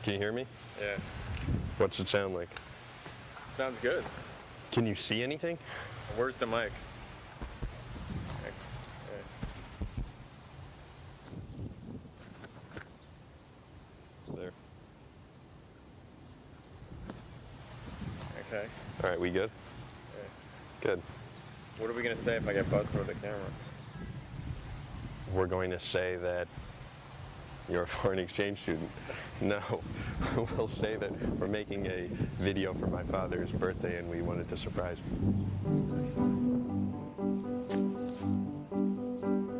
Can you hear me? Yeah. What's it sound like? Sounds good. Can you see anything? Where's the mic? There. Okay. All right, we good? Okay. Good. What are we going to say if I get busted with a camera? We're going to say that you're a foreign exchange student. No, we'll say that we're making a video for my father's birthday and we wanted to surprise him.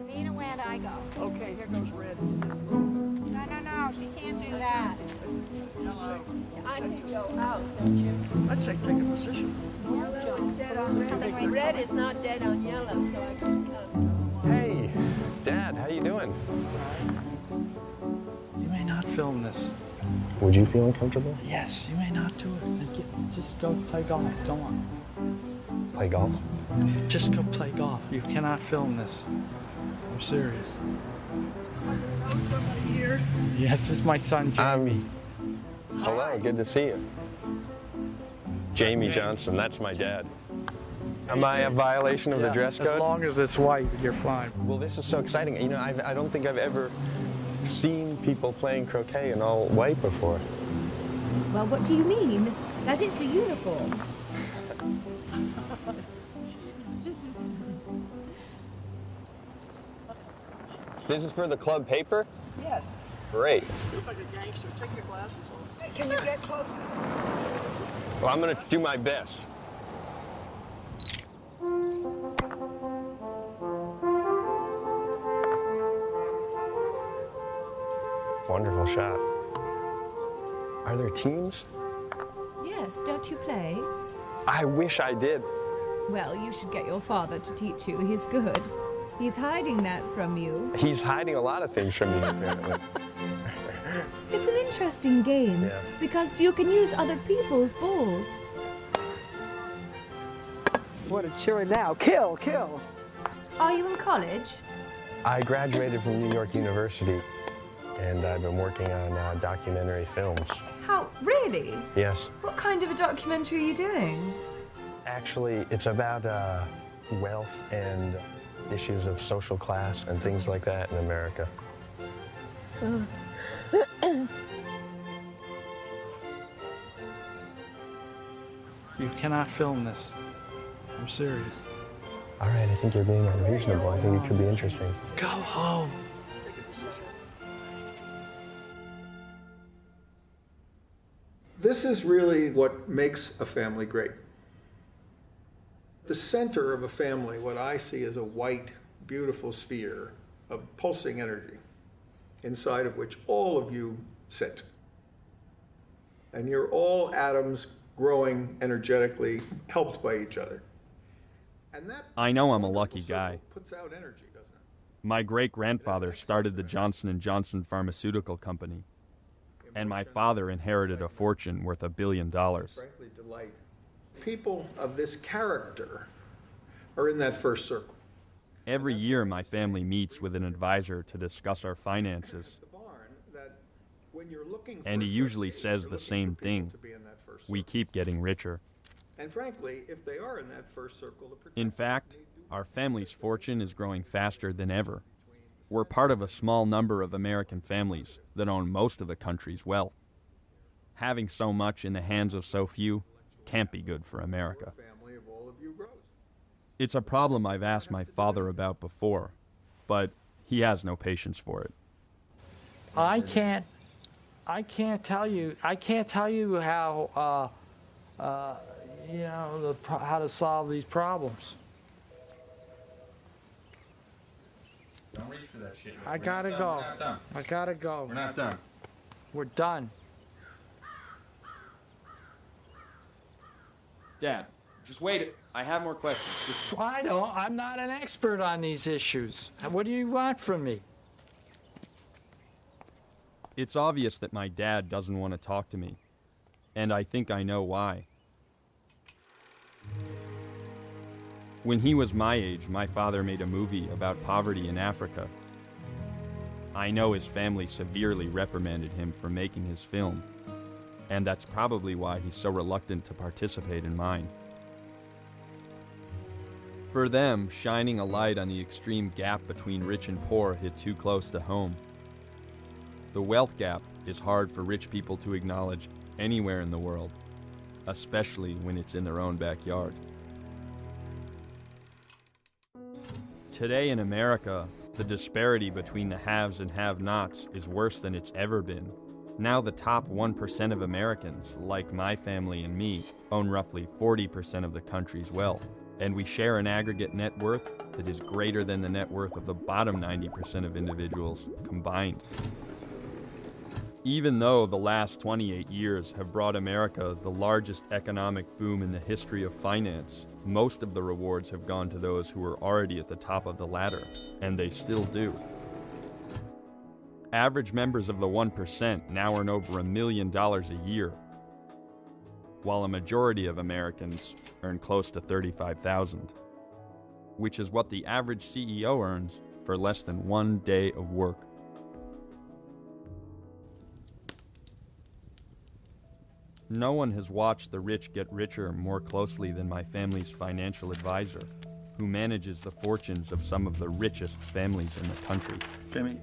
Nina, where'd I go? Okay, here goes red. No, she can't do that. I can go out, don't you? I'd say take a position. Yellow is dead on red. Red is not dead on yellow, so I can come. Hey, Dad, how you doing? You may not film this. Would you feel uncomfortable? Yes, you may not do it. Just go play golf. Go on. Play golf? Just go play golf. You cannot film this. I'm serious. Somebody here. Yes, this is my son, Jamie. Hello, good to see you. Jamie Johnson, that's my dad. Am I a violation of the dress code? As long as it's white, you're fine. Well, this is so exciting. You know, I don't think I've ever seen people playing croquet in all white before. Well, what do you mean? That is the uniform. This is for the club paper? Yes. Great. You look like a gangster. Take your glasses off. Hey, can you get closer? Well, I'm going to do my best. Wonderful shot. Are there teams? Yes, don't you play? I wish I did. Well, you should get your father to teach you. He's good. He's hiding that from you. He's hiding a lot of things from me, apparently. It's an interesting game, Yeah. because you can use other people's balls. What a cheery now. Kill, kill. Are you in college? I graduated from New York University, and I've been working on documentary films. How? Really? Yes. What kind of a documentary are you doing? Actually, it's about wealth and issues of social class and things like that in America. You cannot film this. I'm serious. All right, I think you're being unreasonable. I think it could be interesting. Go home. This is really what makes a family great. The center of a family, what I see is a white, beautiful sphere of pulsing energy, inside of which all of you sit. And you're all atoms growing energetically, helped by each other. And that I know I'm a lucky guy. puts out energy, doesn't it? My great-grandfather started the Johnson & Johnson pharmaceutical company, and my father inherited a fortune worth $1 billion. Frankly, delight. People of this character are in that first circle. Every year, my family meets with an advisor to discuss our finances, The barn, that when you're looking for and he a usually trustee, says you're the looking same for people thing. to be in that first We circle. keep getting richer. And frankly, if they are in that first circle, the In protectors fact, need to- our family's fortune is growing faster than ever. We're part of a small number of American families that own most of the country's wealth. Having so much in the hands of so few can't be good for America. family of all of you grows. It's a problem I've asked my father about before, but he has no patience for it. I can't tell you how, how to solve these problems. Don't reach for that shit. I gotta go. I gotta go. We're not done. We're done. Dad, just wait. I have more questions. I'm not an expert on these issues. What do you want from me? It's obvious that my dad doesn't want to talk to me, and I think I know why. When he was my age, my father made a movie about poverty in Africa. I know his family severely reprimanded him for making his film, and that's probably why he's so reluctant to participate in mine. For them, shining a light on the extreme gap between rich and poor hit too close to home. The wealth gap is hard for rich people to acknowledge anywhere in the world, especially when it's in their own backyard. Today in America, the disparity between the haves and have-nots is worse than it's ever been. Now the top 1% of Americans, like my family and me, own roughly 40% of the country's wealth, and we share an aggregate net worth that is greater than the net worth of the bottom 90% of individuals combined. Even though the last 28 years have brought America the largest economic boom in the history of finance, most of the rewards have gone to those who were already at the top of the ladder, and they still do. Average members of the 1% now earn over $1 million a year, while a majority of Americans earn close to $35,000, which is what the average CEO earns for less than 1 day of work. No one has watched the rich get richer more closely than my family's financial advisor, who manages the fortunes of some of the richest families in the country. Jamie,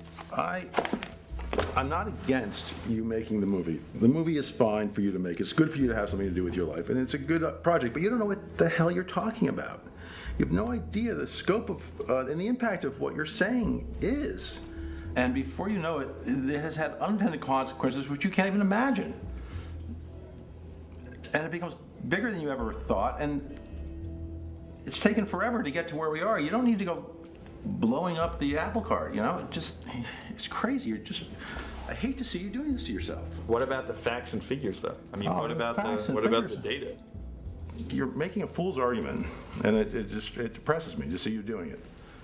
I'm not against you making the movie. The movie is fine for you to make. It's good for you to have something to do with your life, and it's a good project, but you don't know what the hell you're talking about. You have no idea the scope of and the impact of what you're saying is. And before you know it, it has had unintended consequences which you can't even imagine. And it becomes bigger than you ever thought, and it's taken forever to get to where we are. You don't need to go blowing up the apple cart, you know? It's crazy. I hate to see you doing this to yourself. What about the facts and figures, though? I mean, what about the data? You're making a fool's argument, and it depresses me to see you doing it.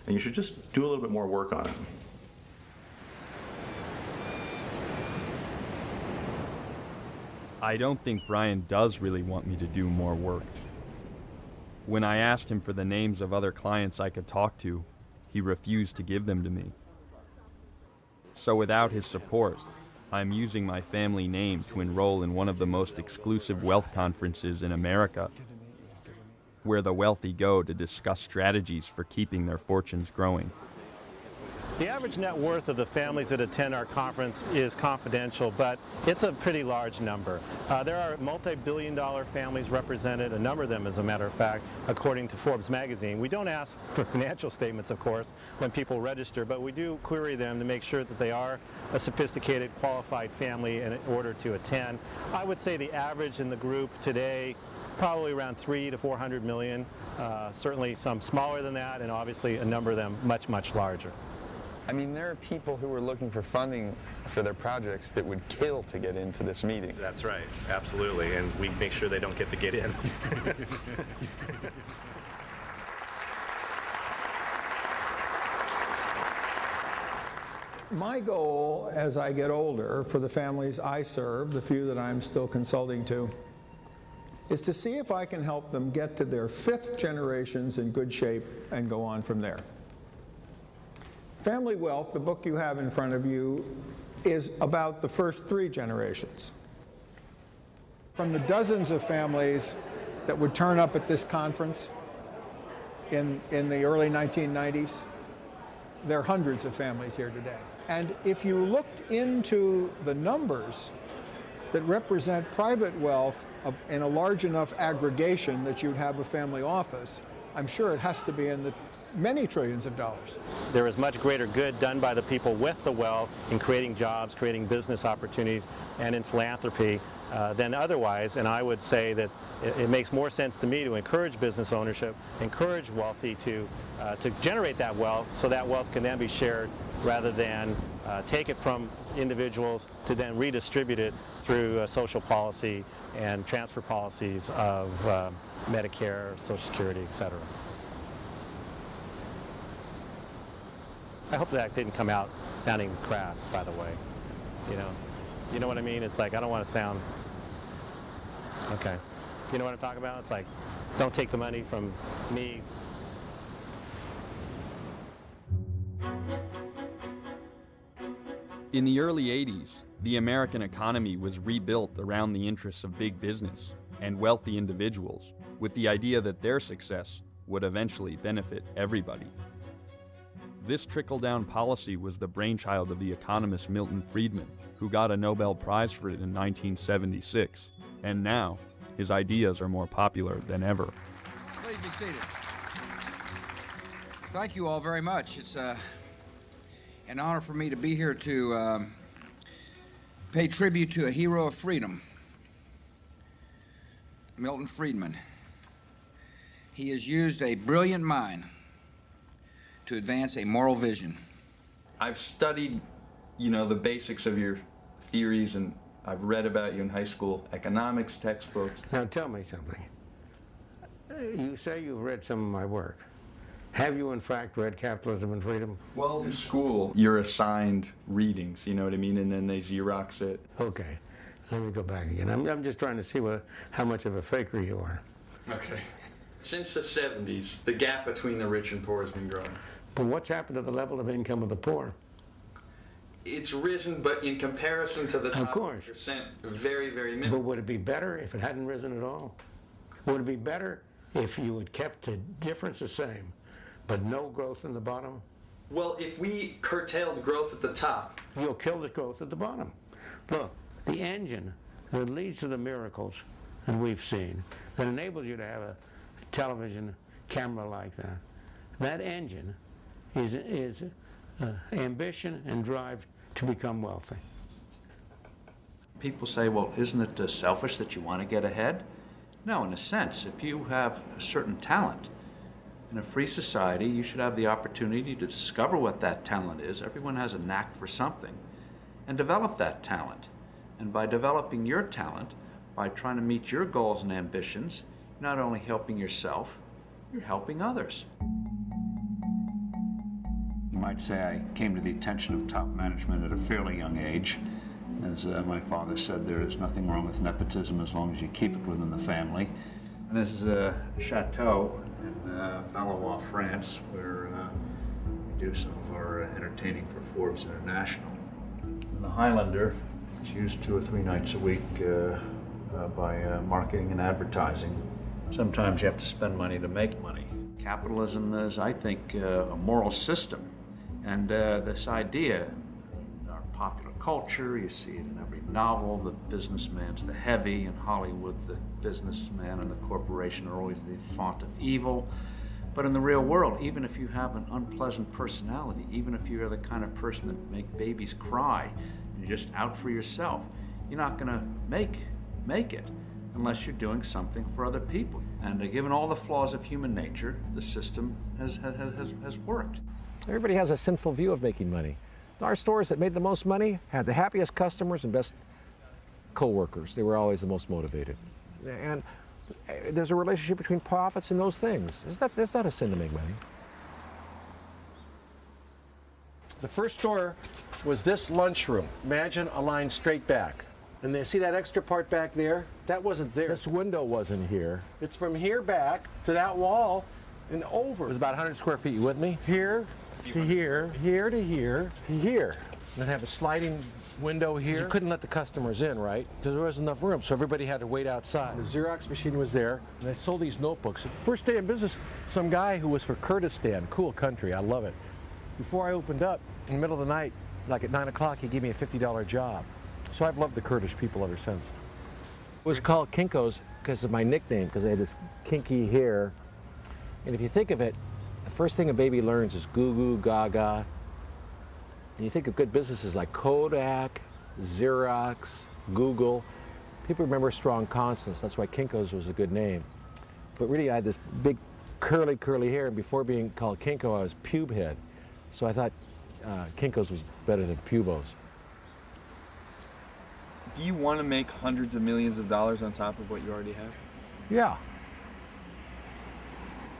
And you should just do a little bit more work on it. I don't think Brian does really want me to do more work. When I asked him for the names of other clients I could talk to, he refused to give them to me. So without his support, I'm using my family name to enroll in one of the most exclusive wealth conferences in America, where the wealthy go to discuss strategies for keeping their fortunes growing. The average net worth of the families that attend our conference is confidential, but it's a pretty large number. There are multi-billion-dollar families represented, a number of them as a matter of fact, according to Forbes magazine. We don't ask for financial statements, of course, when people register, but we do query them to make sure that they are a sophisticated, qualified family in order to attend. I would say the average in the group today, probably around 300 to 400 million, certainly some smaller than that, and obviously a number of them much, much larger. I mean, there are people who are looking for funding for their projects that would kill to get into this meeting. That's right, absolutely, and we make sure they don't get to get in. My goal as I get older for the families I serve, the few that I'm still consulting to, is to see if I can help them get to their 5th generations in good shape and go on from there. Family Wealth, the book you have in front of you, is about the first 3 generations. From the dozens of families that would turn up at this conference in the early 1990s, there are hundreds of families here today. And if you looked into the numbers that represent private wealth in a large enough aggregation that you'd have a family office, I'm sure it has to be in the many trillions of dollars. There is much greater good done by the people with the wealth in creating jobs, creating business opportunities, and in philanthropy than otherwise. And I would say that it makes more sense to me to encourage business ownership, encourage wealthy to generate that wealth so that wealth can then be shared rather than take it from individuals to then redistribute it through social policy and transfer policies of Medicare, Social Security, etc. I hope that didn't come out sounding crass, by the way. You know what I mean? It's like, I don't want to sound, okay. You know what I'm talking about? It's like, don't take the money from me. In the early 80s, the American economy was rebuilt around the interests of big business and wealthy individuals, with the idea that their success would eventually benefit everybody. This trickle-down policy was the brainchild of the economist Milton Friedman, who got a Nobel Prize for it in 1976, and now his ideas are more popular than ever. Please be seated. Thank you all very much. It's an honor for me to be here to pay tribute to a hero of freedom, Milton Friedman. He has used a brilliant mind to advance a moral vision. I've studied, the basics of your theories, and I've read about you in high school economics textbooks. Now tell me something. You say you've read some of my work. Have you in fact read Capitalism and Freedom? Well, in school, you're assigned readings, you know what I mean, and then they Xerox it. Okay, let me go back again. I'm just trying to see how much of a faker you are. Okay. Since the 70s, the gap between the rich and poor has been growing. But what's happened to the level of income of the poor? It's risen, but in comparison to the top of course. percent, very, very minimal. But would it be better if it hadn't risen at all? Would it be better if you had kept the difference the same, but no growth in the bottom? Well, if we curtailed growth at the top, you'll kill the growth at the bottom. Look, the engine that leads to the miracles that we've seen, that enables you to have a television camera like that, that engine is ambition and drive to become wealthy. People say, well, isn't it selfish that you want to get ahead? No, in a sense, if you have a certain talent, in a free society, you should have the opportunity to discover what that talent is. Everyone has a knack for something, and develop that talent. And by developing your talent, by trying to meet your goals and ambitions, you're not only helping yourself, you're helping others. You might say I came to the attention of top management at a fairly young age. As my father said, there is nothing wrong with nepotism as long as you keep it within the family. And this is a chateau in Valois, France, where we do some of our entertaining for Forbes International. And the Highlander is used 2 or 3 nights a week by marketing and advertising. Sometimes you have to spend money to make money. Capitalism is, I think, a moral system. And this idea, in our popular culture, you see it in every novel, the businessman's the heavy. In Hollywood, the businessman and the corporation are always the font of evil. But in the real world, even if you have an unpleasant personality, even if you're the kind of person that make babies cry, and you're just out for yourself, you're not going to make it unless you're doing something for other people. And given all the flaws of human nature, the system has worked. Everybody has a sinful view of making money. Our stores that made the most money had the happiest customers and best co-workers. They were always the most motivated. And there's a relationship between profits and those things. It's not a sin to make money. The first store was this lunchroom. Imagine a line straight back. And they see that extra part back there? That wasn't there. This window wasn't here. It's from here back to that wall and over. It was about 100 square feet. You with me? Here to here, here to here to here. And then have a sliding window here. You couldn't let the customers in, right? Because there wasn't enough room, so everybody had to wait outside. The Xerox machine was there, and they sold these notebooks. First day in business, some guy who was for Kurdistan, cool country, I love it. Before I opened up, in the middle of the night, like at 9 o'clock, he gave me a $50 job. So I've loved the Kurdish people ever since. It was called Kinko's because of my nickname, because I had this kinky hair. And if you think of it, the first thing a baby learns is goo goo gaga. And you think of good businesses like Kodak, Xerox, Google. People remember strong consonants. That's why Kinko's was a good name. But really, I had this big curly hair, and before being called Kinko, I was pube head. So I thought Kinko's was better than Pubos. Do you want to make hundreds of millions of dollars on top of what you already have? Yeah.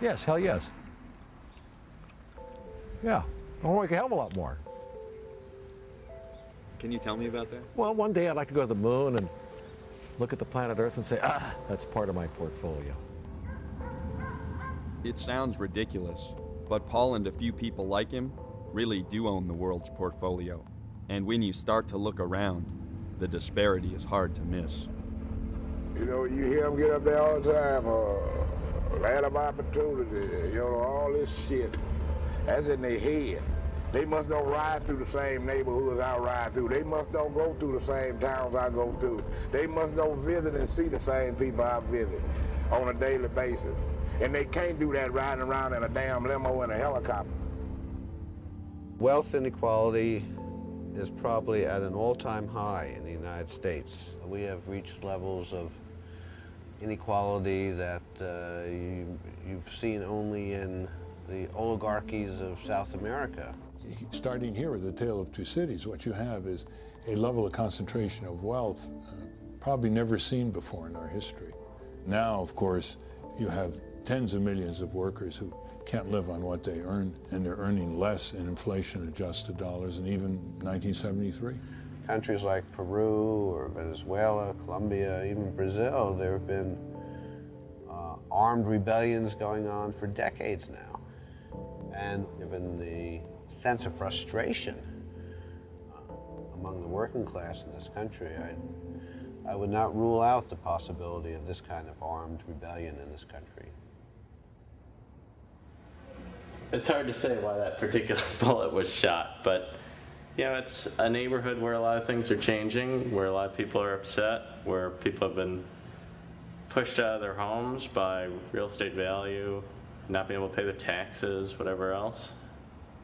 Yes, hell yes. Yeah, I want to make a hell of a lot more. Can you tell me about that? Well, one day I'd like to go to the moon and look at the planet Earth and say, that's part of my portfolio. It sounds ridiculous, but Paul and a few people like him really do own the world's portfolio. And when you start to look around, the disparity is hard to miss. You know, you hear them get up there all the time, land of opportunity, you know, all this shit. That's in their head. They must don't ride through the same neighborhoods I ride through. They must don't go through the same towns I go through. They must don't visit and see the same people I visit on a daily basis. And they can't do that riding around in a damn limo and a helicopter. Wealth inequality is probably at an all-time high in the United States. We have reached levels of inequality that you've seen only in the oligarchies of South America. Starting here with the Tale of Two Cities, what you have is a level of concentration of wealth probably never seen before in our history. Now, of course, you have tens of millions of workers who can't live on what they earn, and they're earning less in inflation-adjusted dollars than even 1973. Countries like Peru or Venezuela, Colombia, even Brazil, there have been armed rebellions going on for decades now. And given the sense of frustration among the working class in this country, I would not rule out the possibility of this kind of armed rebellion in this country. It's hard to say why that particular bullet was shot, but you know, it's a neighborhood where a lot of things are changing, where a lot of people are upset, where people have been pushed out of their homes by real estate value, not being able to pay their taxes, whatever else.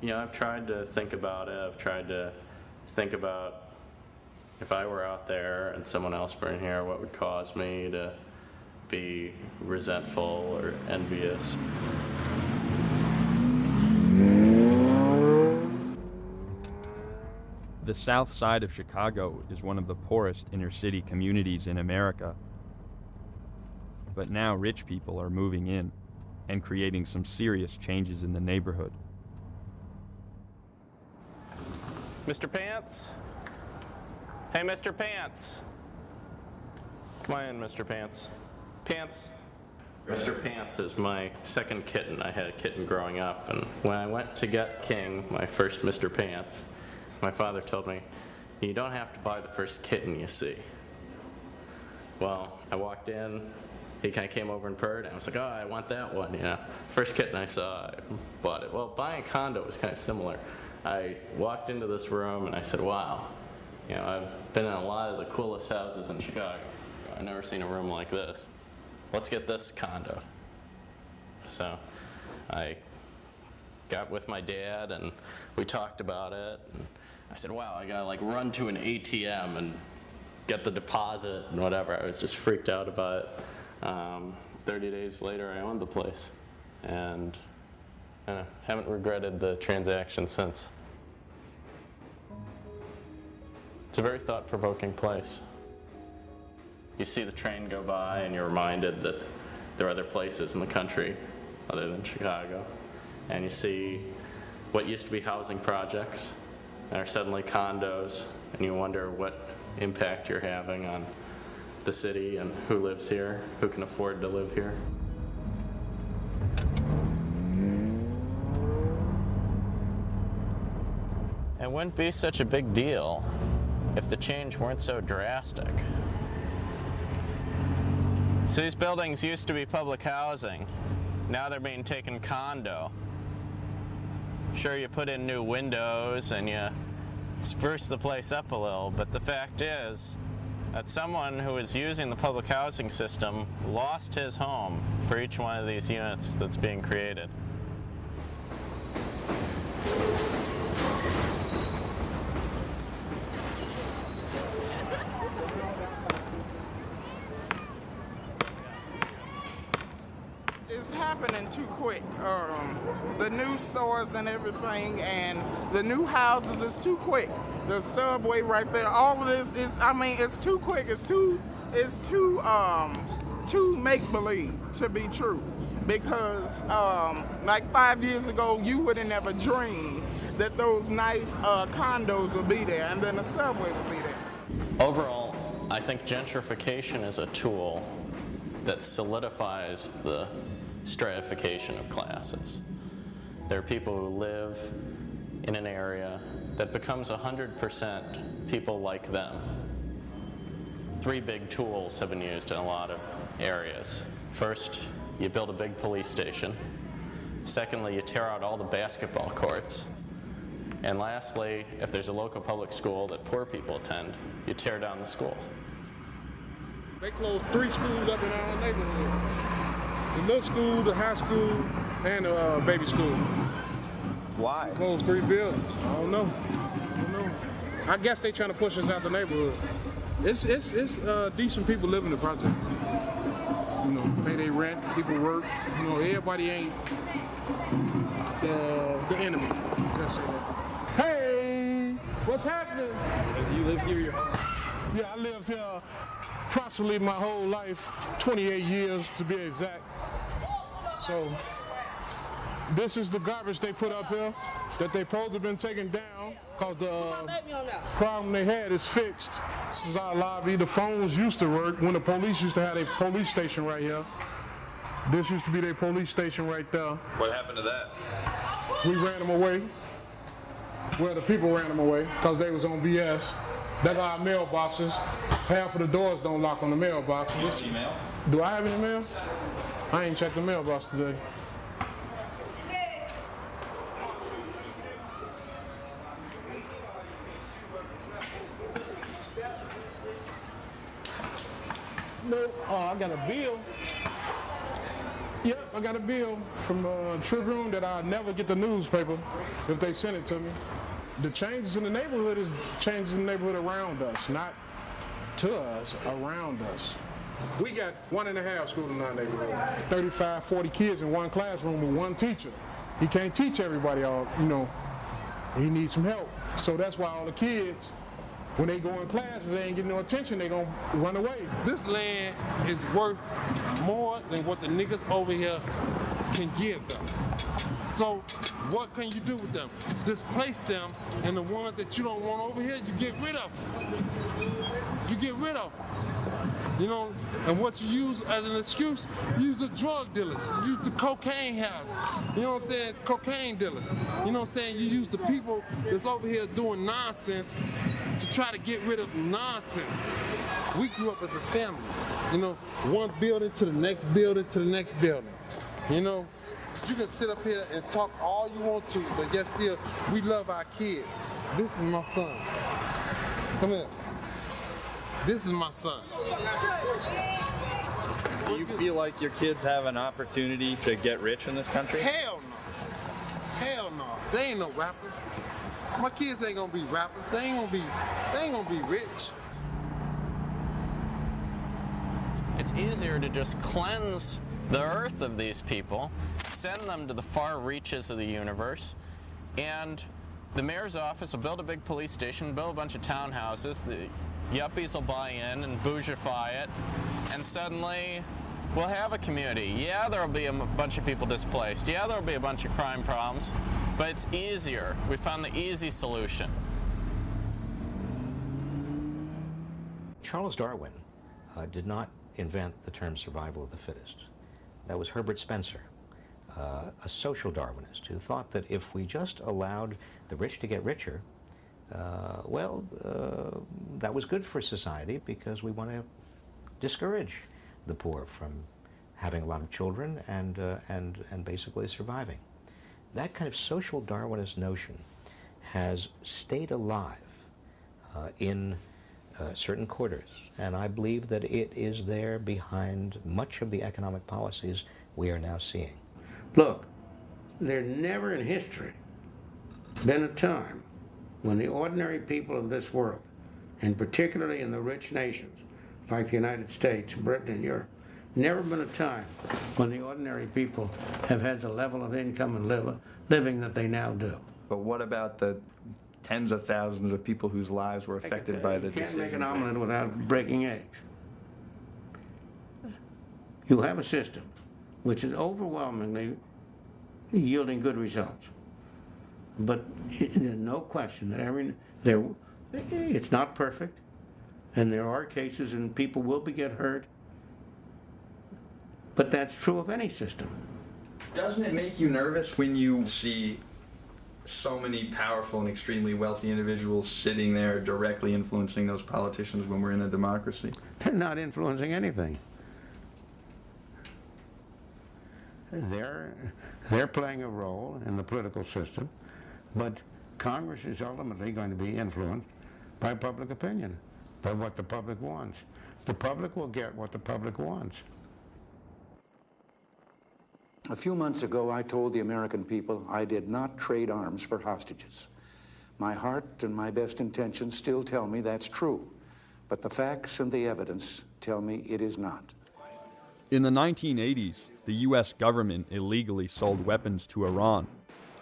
You know, I've tried to think about it. I've tried to think about if I were out there and someone else were in here, what would cause me to be resentful or envious. The south side of Chicago is one of the poorest inner-city communities in America. But now rich people are moving in and creating some serious changes in the neighborhood. Mr. Pants? Hey, Mr. Pants. Come on in, Mr. Pants. Pants. Mr. Pants is my second kitten. I had a kitten growing up, and when I went to get King, my first Mr. Pants, my father told me, you don't have to buy the first kitten you see. Well, I walked in, he kind of came over and purred, and I was like, oh, I want that one, you know. First kitten I saw, I bought it. Well, buying a condo was kind of similar. I walked into this room and I said, wow, you know, I've been in a lot of the coolest houses in Chicago. I've never seen a room like this. Let's get this condo. So I got with my dad and we talked about it. And I said, wow, I gotta like run to an ATM and get the deposit and whatever. I was just freaked out about it. 30 days later, I owned the place. And I haven't regretted the transaction since. It's a very thought-provoking place. You see the train go by and you're reminded that there are other places in the country other than Chicago. And you see what used to be housing projects and are suddenly condos, and you wonder what impact you're having on the city and who lives here, who can afford to live here. It wouldn't be such a big deal if the change weren't so drastic. So these buildings used to be public housing. Now they're being taken condo. Sure, you put in new windows and you spruce the place up a little, but the fact is that someone who is using the public housing system lost his home for each one of these units that's being created. It's happening too quick. The new stores and everything, and the new houses is too quick. The subway right there, all of this is, I mean, it's too quick. It's too make-believe to be true. Because like 5 years ago, you would have never dreamed that those nice condos would be there, and then the subway would be there. Overall, I think gentrification is a tool that solidifies the stratification of classes. There are people who live in an area that becomes 100% people like them. 3 big tools have been used in a lot of areas. First, you build a big police station. Secondly, you tear out all the basketball courts. And lastly, if there's a local public school that poor people attend, you tear down the school. They closed 3 schools up in our neighborhood. The middle school, the high school, and the baby school. Why? They closed 3 buildings. I don't know. I guess they trying to push us out the neighborhood. It's decent people living in the project. You know, pay their rent, people work. You know, everybody ain't the enemy. Just say that. Hey, what's happening? You lived here? Yeah, I lived here approximately my whole life, 28 years to be exact. So this is the garbage they put up here that they supposed to have been taken down because the problem they had is fixed. This is our lobby. The phones used to work when the police used to have a police station right here. This used to be their police station right there. What happened to that? We ran them away. Well, the people ran them away because they was on BS. That's our mailboxes. Half of the doors don't lock on the mailboxes. You have email? Do I have any mail? I ain't checked the mailbox today. No, oh, I got a bill. Yep, I got a bill from Tribune that I'll never get the newspaper if they send it to me. The changes in the neighborhood is changes in the neighborhood around us, not to us, around us. We got 1.5 schools in our neighborhood. 35, 40 kids in one classroom with one teacher. He can't teach everybody all, you know, he needs some help. So that's why all the kids, when they go in class, if they ain't getting no attention, they gonna run away. This land is worth more than what the niggas over here can give them. So what can you do with them? Displace them, and the ones that you don't want over here, you get rid of them. You get rid of them. You know, and what you use as an excuse, use the drug dealers, use the cocaine house. You know what I'm saying? Cocaine dealers. You know what I'm saying? You use the people that's over here doing nonsense to try to get rid of nonsense. We grew up as a family. You know, one building to the next building to the next building. You know, you can sit up here and talk all you want to, but yet still, we love our kids. This is my son. Come here. This is my son. Do you feel like your kids have an opportunity to get rich in this country? Hell no. Hell no. They ain't no rappers. My kids ain't gonna be rappers. They ain't gonna be rich. It's easier to just cleanse the earth of these people, send them to the far reaches of the universe, and the mayor's office will build a big police station, build a bunch of townhouses, the yuppies will buy in and bougify it, and suddenly we'll have a community. Yeah, there'll be a bunch of people displaced. Yeah, there'll be a bunch of crime problems, but it's easier. We found the easy solution. Charles Darwin did not invent the term survival of the fittest. That was Herbert Spencer, a social Darwinist who thought that if we just allowed the rich to get richer, that was good for society because we want to discourage the poor from having a lot of children and basically surviving. That kind of social Darwinist notion has stayed alive in certain quarters, and I believe that it is there behind much of the economic policies we are now seeing. Look, there never in history been a time when the ordinary people of this world, and particularly in the rich nations like the United States, Britain, and Europe, never been a time when the ordinary people have had the level of income and living that they now do. But what about the tens of thousands of people whose lives were affected by the decision? You can't make an omelet without breaking eggs. You have a system which is overwhelmingly yielding good results. But there's no question that it's not perfect, and there are cases and people will get hurt, but that's true of any system. Doesn't it make you nervous when you see so many powerful and extremely wealthy individuals sitting there directly influencing those politicians when we're in a democracy? They're not influencing anything. They're playing a role in the political system, but Congress is ultimately going to be influenced by public opinion, by what the public wants. The public will get what the public wants. A few months ago, I told the American people I did not trade arms for hostages. My heart and my best intentions still tell me that's true, but the facts and the evidence tell me it is not. In the 1980s, the U.S. government illegally sold weapons to Iran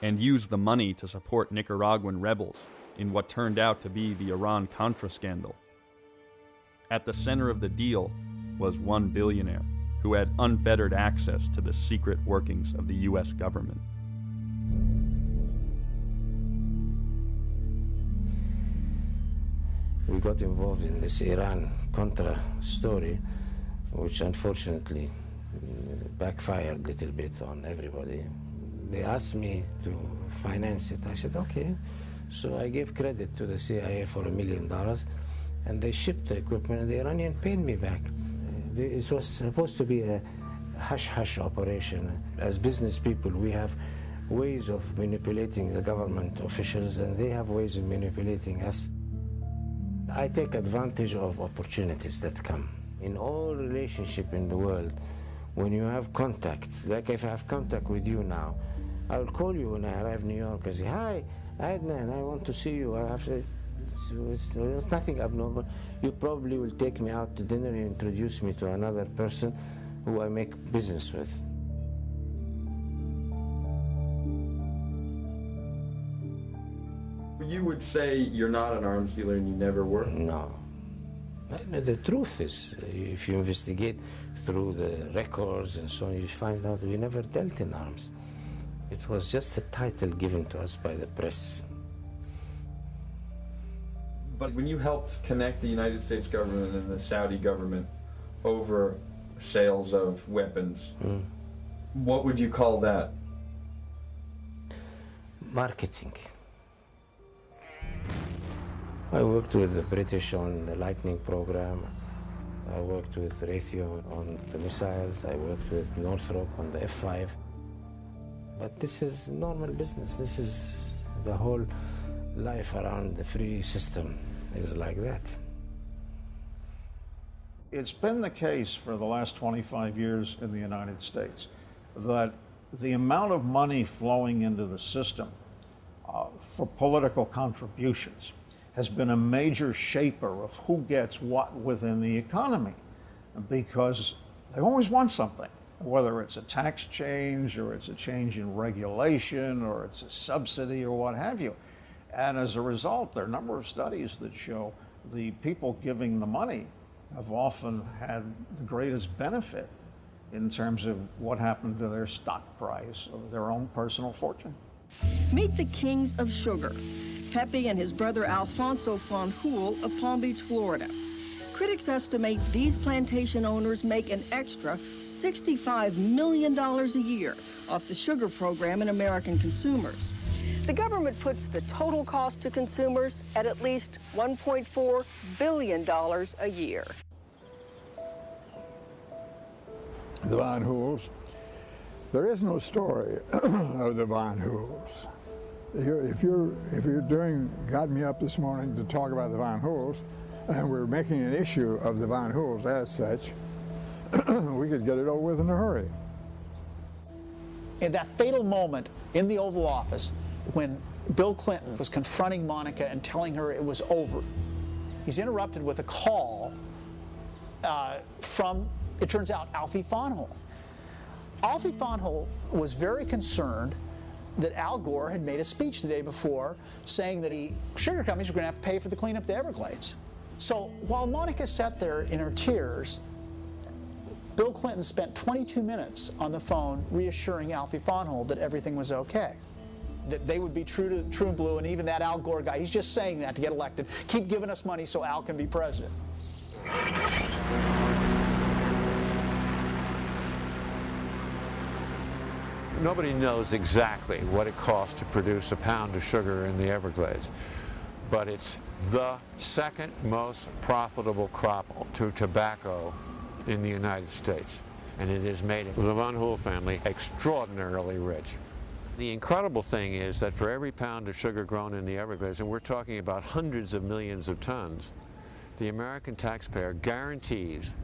and used the money to support Nicaraguan rebels in what turned out to be the Iran-Contra scandal. At the center of the deal was one billionaire who had unfettered access to the secret workings of the U.S. government. We got involved in this Iran-Contra story, which unfortunately backfired a little bit on everybody. They asked me to finance it. I said, okay. So I gave credit to the CIA for $1 million, and they shipped the equipment, and the Iranian paid me back. It was supposed to be a hush-hush operation. As business people, we have ways of manipulating the government officials, and they have ways of manipulating us. I take advantage of opportunities that come. In all relationship in the world, when you have contact, like if I have contact with you now, I'll call you when I arrive in New York and say, hi, Adnan, I want to see you. I have to, it's nothing abnormal. You probably will take me out to dinner and introduce me to another person who I make business with. You would say you're not an arms dealer and you never were? No. The truth is, if you investigate through the records and so on, you find out we never dealt in arms. It was just a title given to us by the press. But when you helped connect the United States government and the Saudi government over sales of weapons, what would you call that? Marketing. I worked with the British on the Lightning program. I worked with Raytheon on the missiles. I worked with Northrop on the F-5. But this is normal business. This is the whole life around the free system is like that. It's been the case for the last 25 years in the United States that the amount of money flowing into the system for political contributions has been a major shaper of who gets what within the economy, because they always want something, whether it's a tax change or it's a change in regulation or it's a subsidy or what have you. And as a result, there are a number of studies that show the people giving the money have often had the greatest benefit in terms of what happened to their stock price or their own personal fortune. Meet the kings of sugar, Pepe and his brother Alfonso Fanjul of Palm Beach, Florida. Critics estimate these plantation owners make an extra $65 million a year off the sugar program in American consumers. The government puts the total cost to consumers at least $1.4 billion a year. The Fanjuls. There is no story of the Fanjuls. If you're got me up this morning to talk about the Fanjuls, and we're making an issue of the Fanjuls as such, we could get it over with in a hurry. In that fatal moment in the Oval Office, when Bill Clinton was confronting Monica and telling her it was over, he's interrupted with a call from, it turns out, Alfie Fanjul. Alfie Fanjul was very concerned that Al Gore had made a speech the day before saying that sugar companies were going to have to pay for the cleanup of the Everglades. So while Monica sat there in her tears, Bill Clinton spent 22 minutes on the phone reassuring Alfie Fanjul that everything was okay, that they would be true and blue, and even that Al Gore guy, he's just saying that to get elected. Keep giving us money so Al can be president. Nobody knows exactly what it costs to produce a pound of sugar in the Everglades, but it's the second most profitable crop to tobacco in the United States, and it has made the Van Hool family extraordinarily rich. The incredible thing is that for every pound of sugar grown in the Everglades, and we're talking about hundreds of millions of tons, the American taxpayer guarantees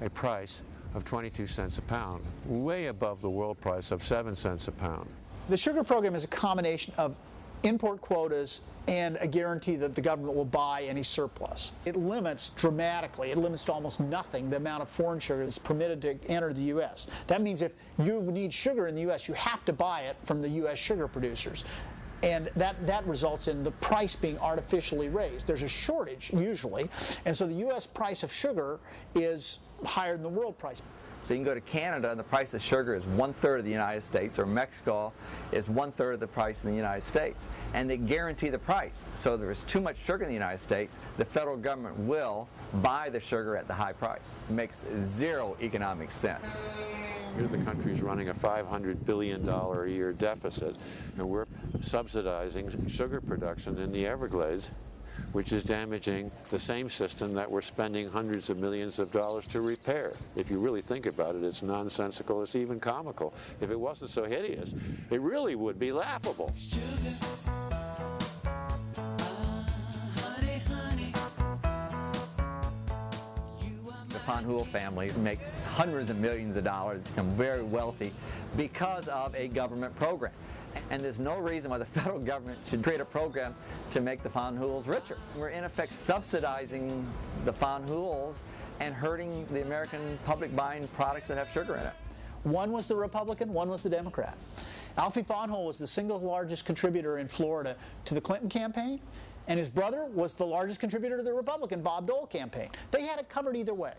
a price of 22 cents a pound, way above the world price of 7 cents a pound. The sugar program is a combination of import quotas and a guarantee that the government will buy any surplus. It limits dramatically, it limits to almost nothing the amount of foreign sugar that's permitted to enter the U.S. That means if you need sugar in the U.S., you have to buy it from the U.S. sugar producers. And that results in the price being artificially raised. There's a shortage, usually, and so the U.S. price of sugar is higher than the world price. So you can go to Canada and the price of sugar is 1/3 of the United States, or Mexico is 1/3 of the price in the United States. And they guarantee the price. So if there is too much sugar in the United States, the federal government will buy the sugar at the high price. It makes zero economic sense. Here the country's running a $500 billion a year deficit, and we're subsidizing sugar production in the Everglades, which is damaging the same system that we're spending hundreds of millions of dollars to repair. If you really think about it, it's nonsensical, it's even comical. If it wasn't so hideous, it really would be laughable. The Van Hool family makes hundreds of millions of dollars, become very wealthy because of a government program. And there's no reason why the federal government should create a program to make the Van Hools richer. We're in effect subsidizing the Van Hools and hurting the American public buying products that have sugar in it. One was the Republican, one was the Democrat. Alfie Van Hool was the single largest contributor in Florida to the Clinton campaign, and his brother was the largest contributor to the Republican Bob Dole campaign. They had it covered either way.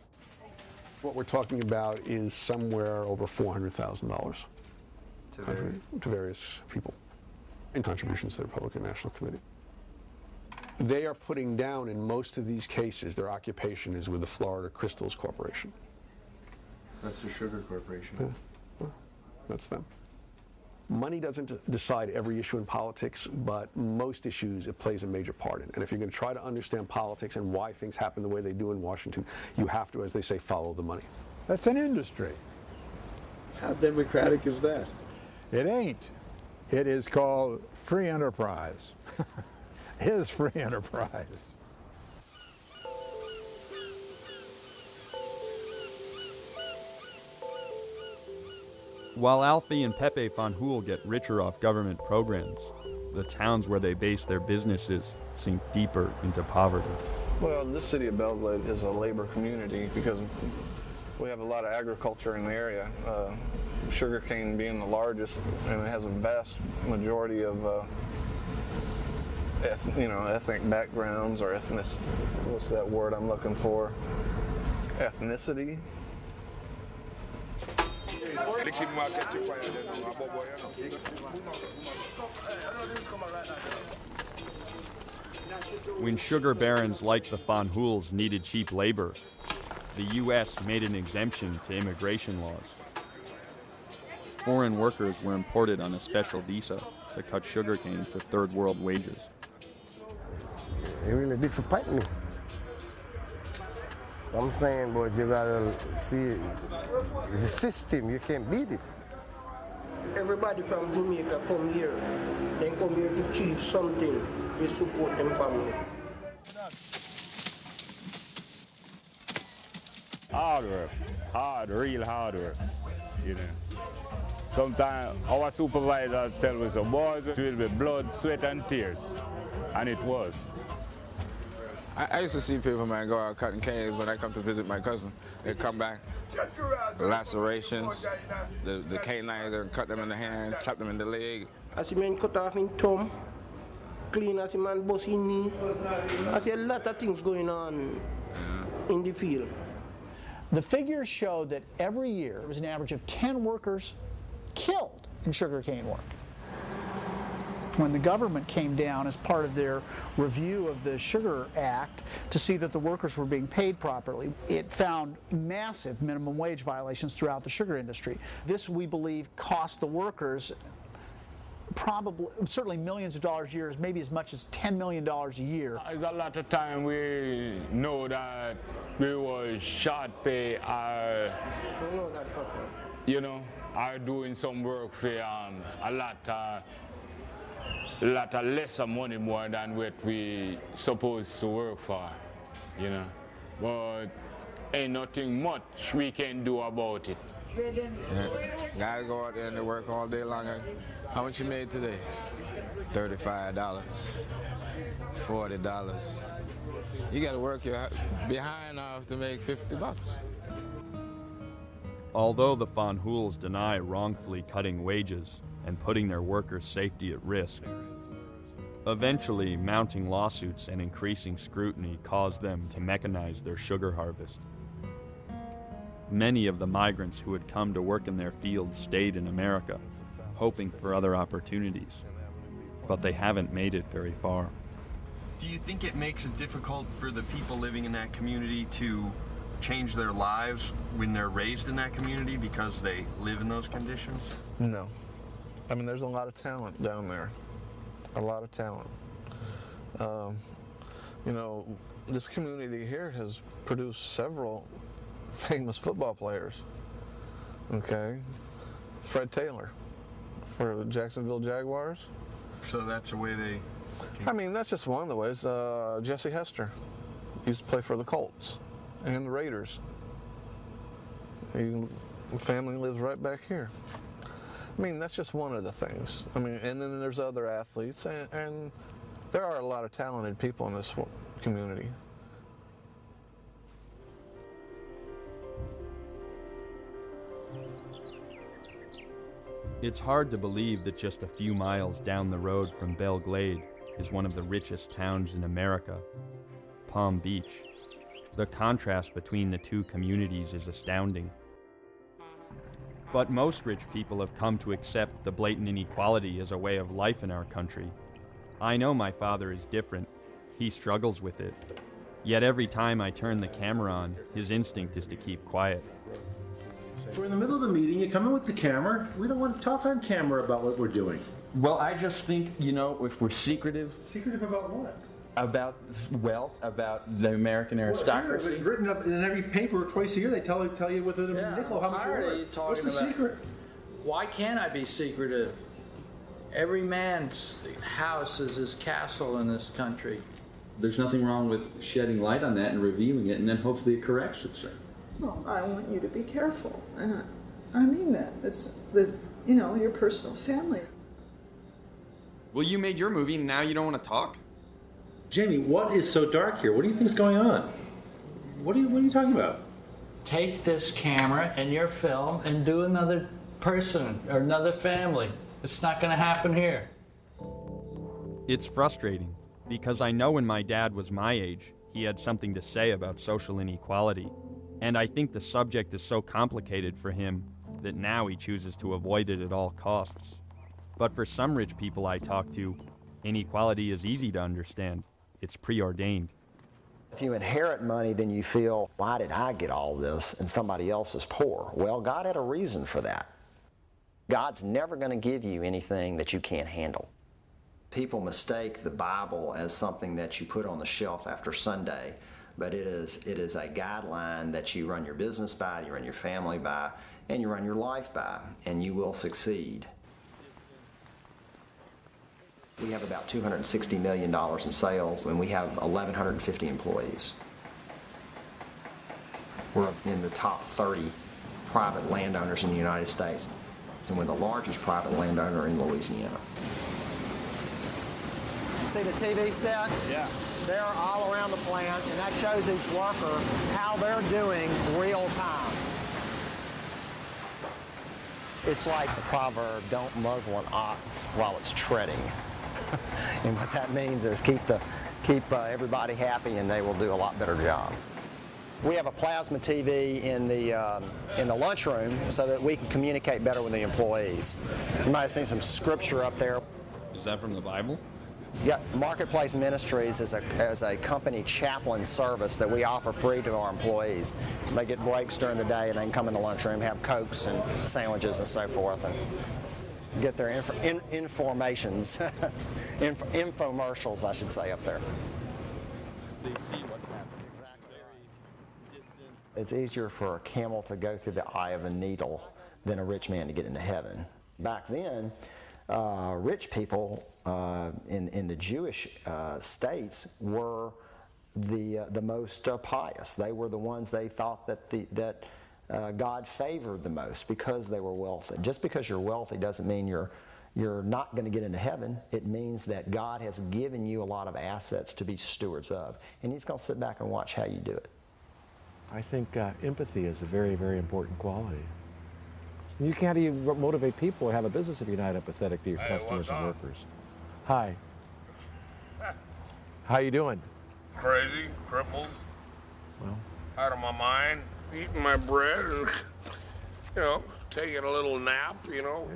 What we're talking about is somewhere over $400,000 to various people in contributions to the Republican National Committee. They are putting down, in most of these cases, their occupation is with the Florida Crystals Corporation. That's the Sugar Corporation. Yeah. Well, that's them. Money doesn't decide every issue in politics, but most issues it plays a major part in. And if you're going to try to understand politics and why things happen the way they do in Washington, you have to, as they say, follow the money. That's an industry. How democratic is that? It ain't. It is called free enterprise. It is free enterprise. While Alfie and Pepe Van Hool get richer off government programs, the towns where they base their businesses sink deeper into poverty. Well, this city of Belgrade is a labor community because we have a lot of agriculture in the area. Sugarcane being the largest, and it has a vast majority of ethnic backgrounds, or what's that word I'm looking for? Ethnicity. When sugar barons like the Van Hools needed cheap labor, the U.S. made an exemption to immigration laws. Foreign workers were imported on a special visa to cut sugarcane for third world wages. It really disappoints me. I'm saying, but you gotta see it. It's a system, you can't beat it. Everybody from Jamaica come here. They come here to achieve something to support them family. Hard, real hard work, you know. Sometimes our supervisors tell us, boys, it will be blood, sweat, and tears, and it was. I used to see people, man, go out cutting canes when I come to visit my cousin. They come back, lacerations, the canines, they cut them in the hand, chop them in the leg. I see men cut off in thumb, clean as a man bust his knee. I see a lot of things going on in the field. The figures show that every year there was an average of 10 workers killed in sugarcane work. when the government came down as part of their review of the Sugar Act to see that the workers were being paid properly, it found massive minimum wage violations throughout the sugar industry. This, we believe, cost the workers probably, certainly millions of dollars a year, maybe as much as $10 million a year. There's a lot of time we know that we was short pay or, you know, are doing some work for a lot of lesser money more than what we supposed to work for, you know. But ain't nothing much we can do about it. Yeah. Guys go out there and they work all day long. How much you made today? $35, $40. You got to work your behind off to make $50. Although the Van Hoels deny wrongfully cutting wages and putting their workers' safety at risk, eventually mounting lawsuits and increasing scrutiny caused them to mechanize their sugar harvest. Many of the migrants who had come to work in their fields stayed in America, hoping for other opportunities, but they haven't made it very far. Do you think it makes it difficult for the people living in that community to change their lives when they're raised in that community because they live in those conditions? No. I mean, there's a lot of talent down there. A lot of talent. You know, this community here has produced several famous football players. Okay? Fred Taylor for the Jacksonville Jaguars. So that's the way they... I mean, that's just one of the ways. Jesse Hester used to play for the Colts and the Raiders. His family lives right back here. I mean, that's just one of the things. I mean, and then there's other athletes, and there are a lot of talented people in this community. It's hard to believe that just a few miles down the road from Belle Glade is one of the richest towns in America, Palm Beach. The contrast between the two communities is astounding. But most rich people have come to accept the blatant inequality as a way of life in our country. I know my father is different. He struggles with it. Yet every time I turn the camera on, his instinct is to keep quiet. We're in the middle of the meeting, you come in with the camera. We don't want to talk on camera about what we're doing. Well, I just think, you know, if we're secretive... Secretive about what? About wealth, about the American aristocracy. Well, it's written up in every paper twice a year. They tell you with a nickel how much you're worth. What's the secret? Why can't I be secretive? Every man's house is his castle in this country. There's nothing wrong with shedding light on that and revealing it, and then hopefully it corrects itself. Well, I want you to be careful, and I mean that. It's you know, your personal family. Well, you made your movie, and now you don't want to talk? Jamie, what is so dark here? What do you think is going on? What are you talking about? Take this camera and your film and do another person or another family. It's not going to happen here. It's frustrating, because I know when my dad was my age, he had something to say about social inequality. And I think the subject is so complicated for him that now he chooses to avoid it at all costs. But for some rich people I talk to, inequality is easy to understand. It's preordained. If you inherit money, then you feel, why did I get all this and somebody else is poor? Well, God had a reason for that. God's never going to give you anything that you can't handle. People mistake the Bible as something that you put on the shelf after Sunday, but it is a guideline that you run your business by, you run your family by, and you run your life by, and you will succeed. We have about $260 million in sales, and we have 1,150 employees. We're in the top 30 private landowners in the United States, and we're the largest private landowner in Louisiana. See the TV set? Yeah. They're all around the plant, and that shows each worker how they're doing real time. It's like the proverb, don't muzzle an ox while it's treading. And what that means is keep everybody happy, and they will do a lot better job. We have a plasma TV in the lunchroom so that we can communicate better with the employees. You might have seen some scripture up there. Is that from the Bible? Yeah, Marketplace Ministries is a company chaplain service that we offer free to our employees. They get breaks during the day and they can come in the lunchroom, have Cokes and sandwiches and so forth, and get their informations, infomercials, I should say, up there. They see what's happening. It's easier for a camel to go through the eye of a needle than a rich man to get into heaven. Back then, rich people in the Jewish states were the most pious. They were the ones they thought that God favored the most because they were wealthy. Just because you're wealthy doesn't mean you're not going to get into heaven. It means that God has given you a lot of assets to be stewards of, and He's going to sit back and watch how you do it. I think empathy is a very, very important quality. You can't even motivate people or have a business if you're not empathetic to your customers and workers. Hi. How you doing? Crazy, crippled, well, out of my mind, eating my bread and, you know, taking a little nap, you know.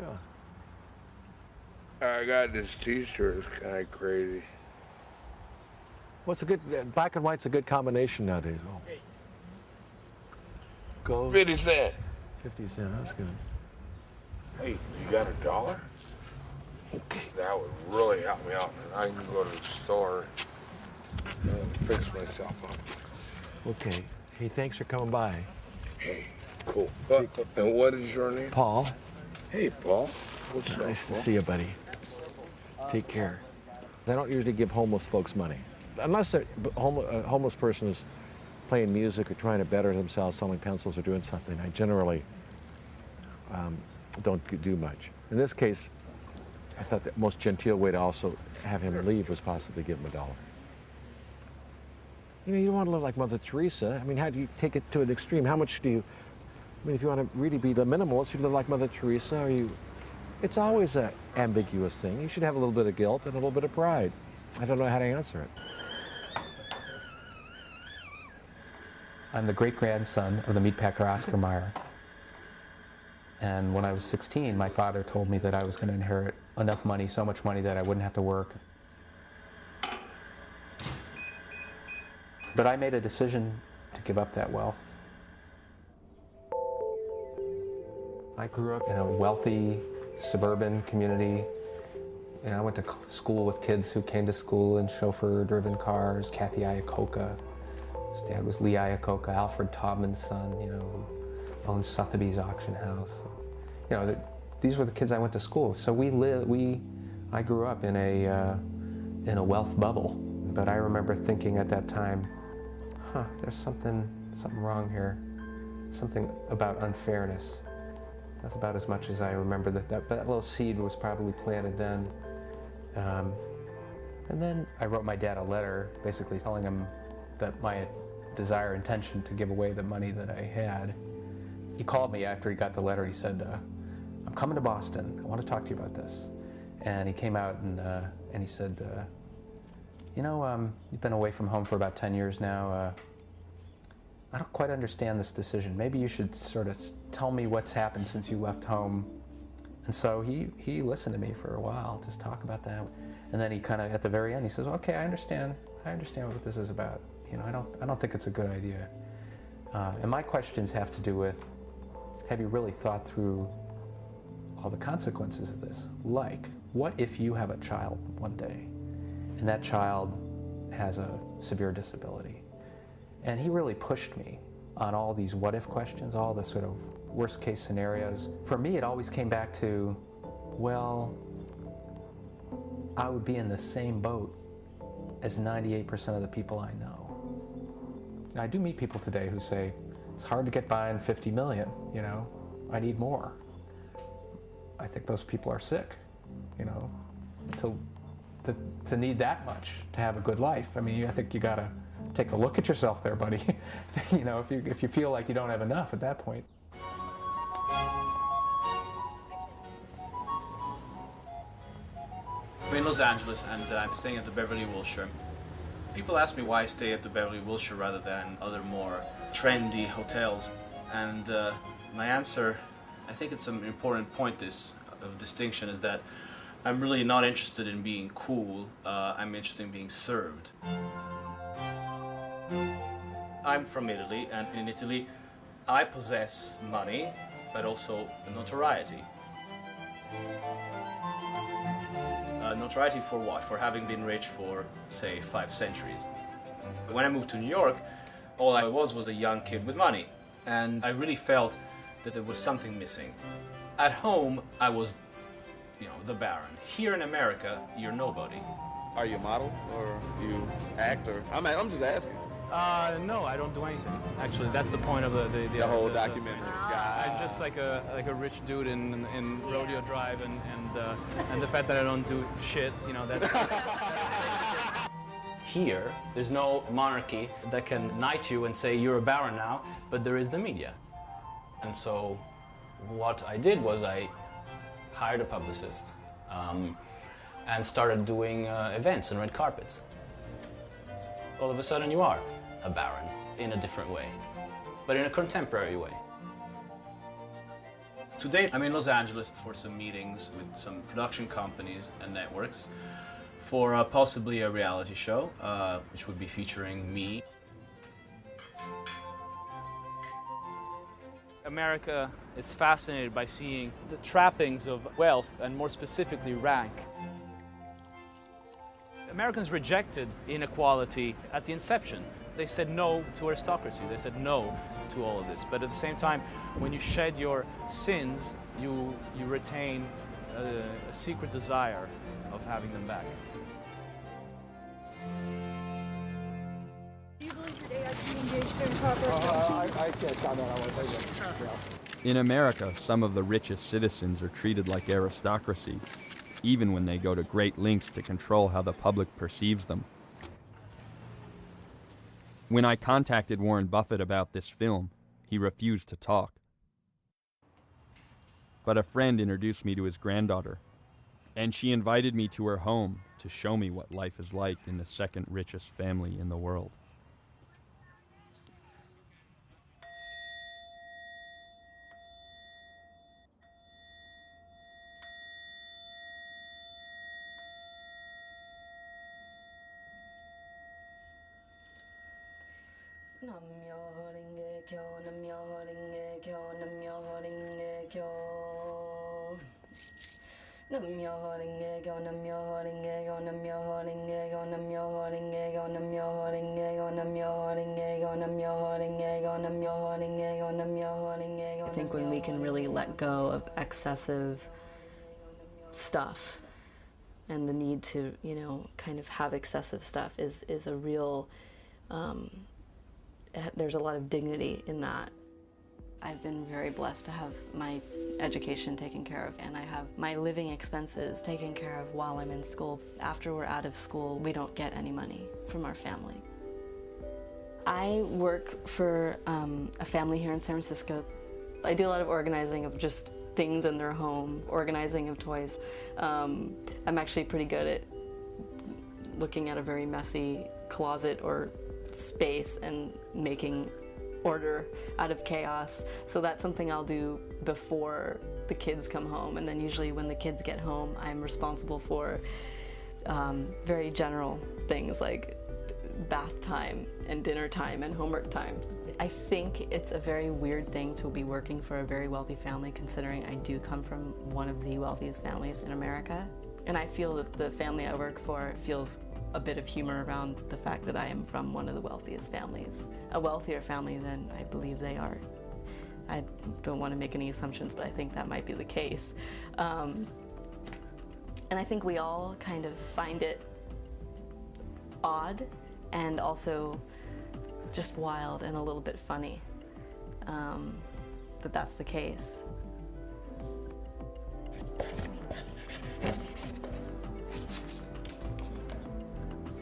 Yeah. I got this t-shirt, it's kind of crazy. What's a good, black and white's a good combination nowadays. Oh. Go. 50 cents. 50 cents, that's good. Hey, you got $1? Okay. That would really help me out. I can go to the store and fix myself up. Okay. Hey, thanks for coming by. Hey, cool. And what is your name? Paul. Hey, Paul. What's up, Nice to Paul? see you, buddy. Take care. I don't usually give homeless folks money. Unless a homeless person is playing music or trying to better themselves, selling pencils or doing something, I generally don't do much. In this case, I thought the most genteel way to also have him leave was possibly give him $1. You know, you don't want to live like Mother Teresa. I mean, how do you take it to an extreme? How much do you, I mean, if you want to really be the minimalist, you live like Mother Teresa, or you, it's always an ambiguous thing. You should have a little bit of guilt and a little bit of pride. I don't know how to answer it. I'm the great-grandson of the meat packer Oscar Mayer. And when I was 16, my father told me that I was going to inherit enough money, so much money that I wouldn't have to work. But I made a decision to give up that wealth. I grew up in a wealthy suburban community. And I went to school with kids who came to school in chauffeur-driven cars, Kathy Iacocca. His dad was Lee Iacocca, Alfred Taubman's son, you know, who owned Sotheby's auction house. You know, these were the kids I went to school with. So I grew up in a wealth bubble. But I remember thinking at that time, there's something wrong here. Something about unfairness. That's about as much as I remember that little seed was probably planted then. And then I wrote my dad a letter basically telling him that my intention to give away the money that I had. He called me after he got the letter. He said, I'm coming to Boston. I want to talk to you about this. And he came out and he said, you know, you've been away from home for about 10 years now. I don't quite understand this decision. Maybe you should sort of tell me what's happened since you left home. And so he listened to me for a while, just talk about that. And then he kind of, at the very end, he says, okay, I understand what this is about. You know, I don't think it's a good idea. And my questions have to do with, have you really thought through all the consequences of this? Like, what if you have a child one day, and that child has a severe disability? And he really pushed me on all these what if questions, all the sort of worst case scenarios. For me, it always came back to, well, I would be in the same boat as 98% of the people I know. I do meet people today who say, it's hard to get by on 50 million, you know, I need more. I think those people are sick, you know, to need that much to have a good life. I mean, I think you gotta take a look at yourself there, buddy. You know, if you feel like you don't have enough at that point. I'm in Los Angeles and I'm staying at the Beverly Wilshire. People ask me why I stay at the Beverly Wilshire rather than other more trendy hotels. And my answer, I think it's an important point of distinction, is that I'm really not interested in being cool, I'm interested in being served. I'm from Italy, and in Italy I possess money, but also notoriety. Notoriety for what? For having been rich for, say, 5 centuries. When I moved to New York, all I was a young kid with money, and I really felt that there was something missing. At home, I was, you know, the Baron. Here in America, you're nobody. Are you a model, or you act, or I'm just asking. No, I don't do anything. Actually, that's the point of the whole documentary. I'm just like a rich dude in Rodeo Drive, and the fact that I don't do shit, you know, that's. Here, there's no monarchy that can knight you and say you're a baron now, but there is the media. And so what I did was I hired a publicist and started doing events and red carpets. All of a sudden you are a baron in a different way, but in a contemporary way. Today I'm in Los Angeles for some meetings with some production companies and networks for possibly a reality show, which would be featuring me. America is fascinated by seeing the trappings of wealth, and more specifically rank. Americans rejected inequality at the inception. They said no to aristocracy, they said no to all of this. But at the same time, when you shed your sins, you retain a secret desire of having them back. Do you believe that AIT engaged in proper I can't comment on what they did. In America, some of the richest citizens are treated like aristocracy, even when they go to great lengths to control how the public perceives them. When I contacted Warren Buffett about this film, he refused to talk. But a friend introduced me to his granddaughter, and she invited me to her home to show me what life is like in the second richest family in the world. I think when we can really let go of excessive stuff and the need to, you know, kind of have excessive stuff is a real, there's a lot of dignity in that. I've been very blessed to have my education taken care of, and I have my living expenses taken care of while I'm in school. After we're out of school, we don't get any money from our family. I work for a family here in San Francisco. I do a lot of organizing of just things in their home, organizing of toys. I'm actually pretty good at looking at a very messy closet or space and making order out of chaos. So that's something I'll do before the kids come home, and then usually when the kids get home, I'm responsible for very general things like bath time and dinner time and homework time. I think it's a very weird thing to be working for a very wealthy family, considering I do come from one of the wealthiest families in America. And I feel that the family I work for feels a bit of humor around the fact that I am from one of the wealthiest families, a wealthier family than I believe they are. I don't want to make any assumptions, but I think that might be the case. And I think we all kind of find it odd and also just wild and a little bit funny that that's the case.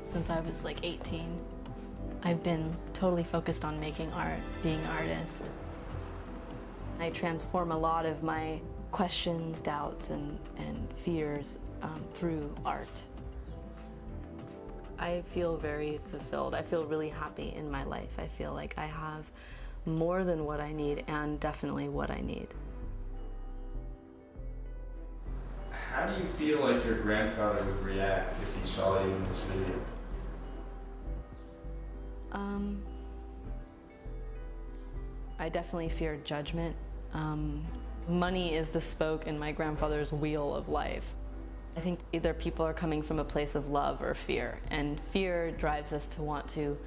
Since I was like 18, I've been totally focused on making art, being an artist. I transform a lot of my questions, doubts, and fears through art. I feel very fulfilled. I feel really happy in my life. I feel like I have more than what I need, and definitely what I need. How do you feel like your grandfather would react if he saw you in this video? I definitely fear judgment. Money is the spoke in my grandfather's wheel of life. I think either people are coming from a place of love or fear, and fear drives us to want to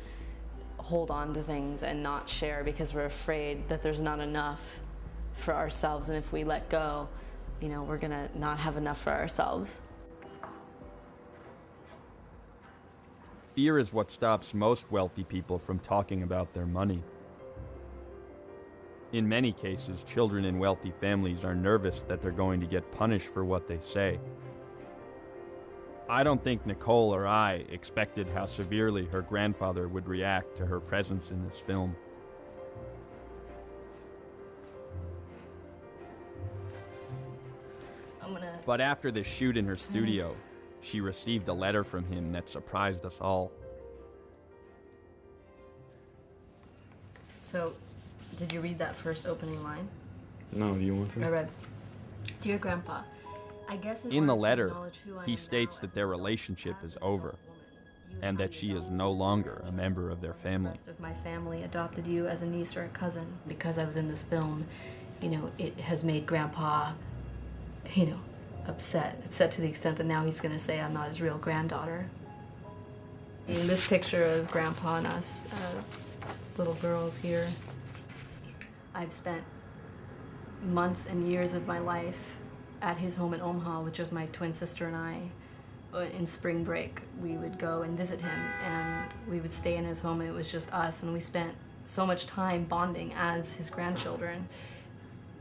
hold on to things and not share because we're afraid that there's not enough for ourselves, and if we let go, you know, we're gonna not have enough for ourselves. Fear is what stops most wealthy people from talking about their money. In many cases, children in wealthy families are nervous that they're going to get punished for what they say. I don't think Nicole or I expected how severely her grandfather would react to her presence in this film. But after the shoot in her studio, she received a letter from him that surprised us all. So, did you read that first opening line? No, do you want to? I read, "Dear Grandpa, I guess In the letter, he states that their relationship is over and that she is no longer a member of their family. The rest of my family adopted you as a niece or a cousin. Because I was in this film, you know, it has made Grandpa, you know, upset to the extent that now he's going to say I'm not his real granddaughter." In this picture of Grandpa and us as little girls here, I've spent months and years of my life at his home in Omaha with just my twin sister and I. In spring break, we would go and visit him, and we would stay in his home, and it was just us, and we spent so much time bonding as his grandchildren.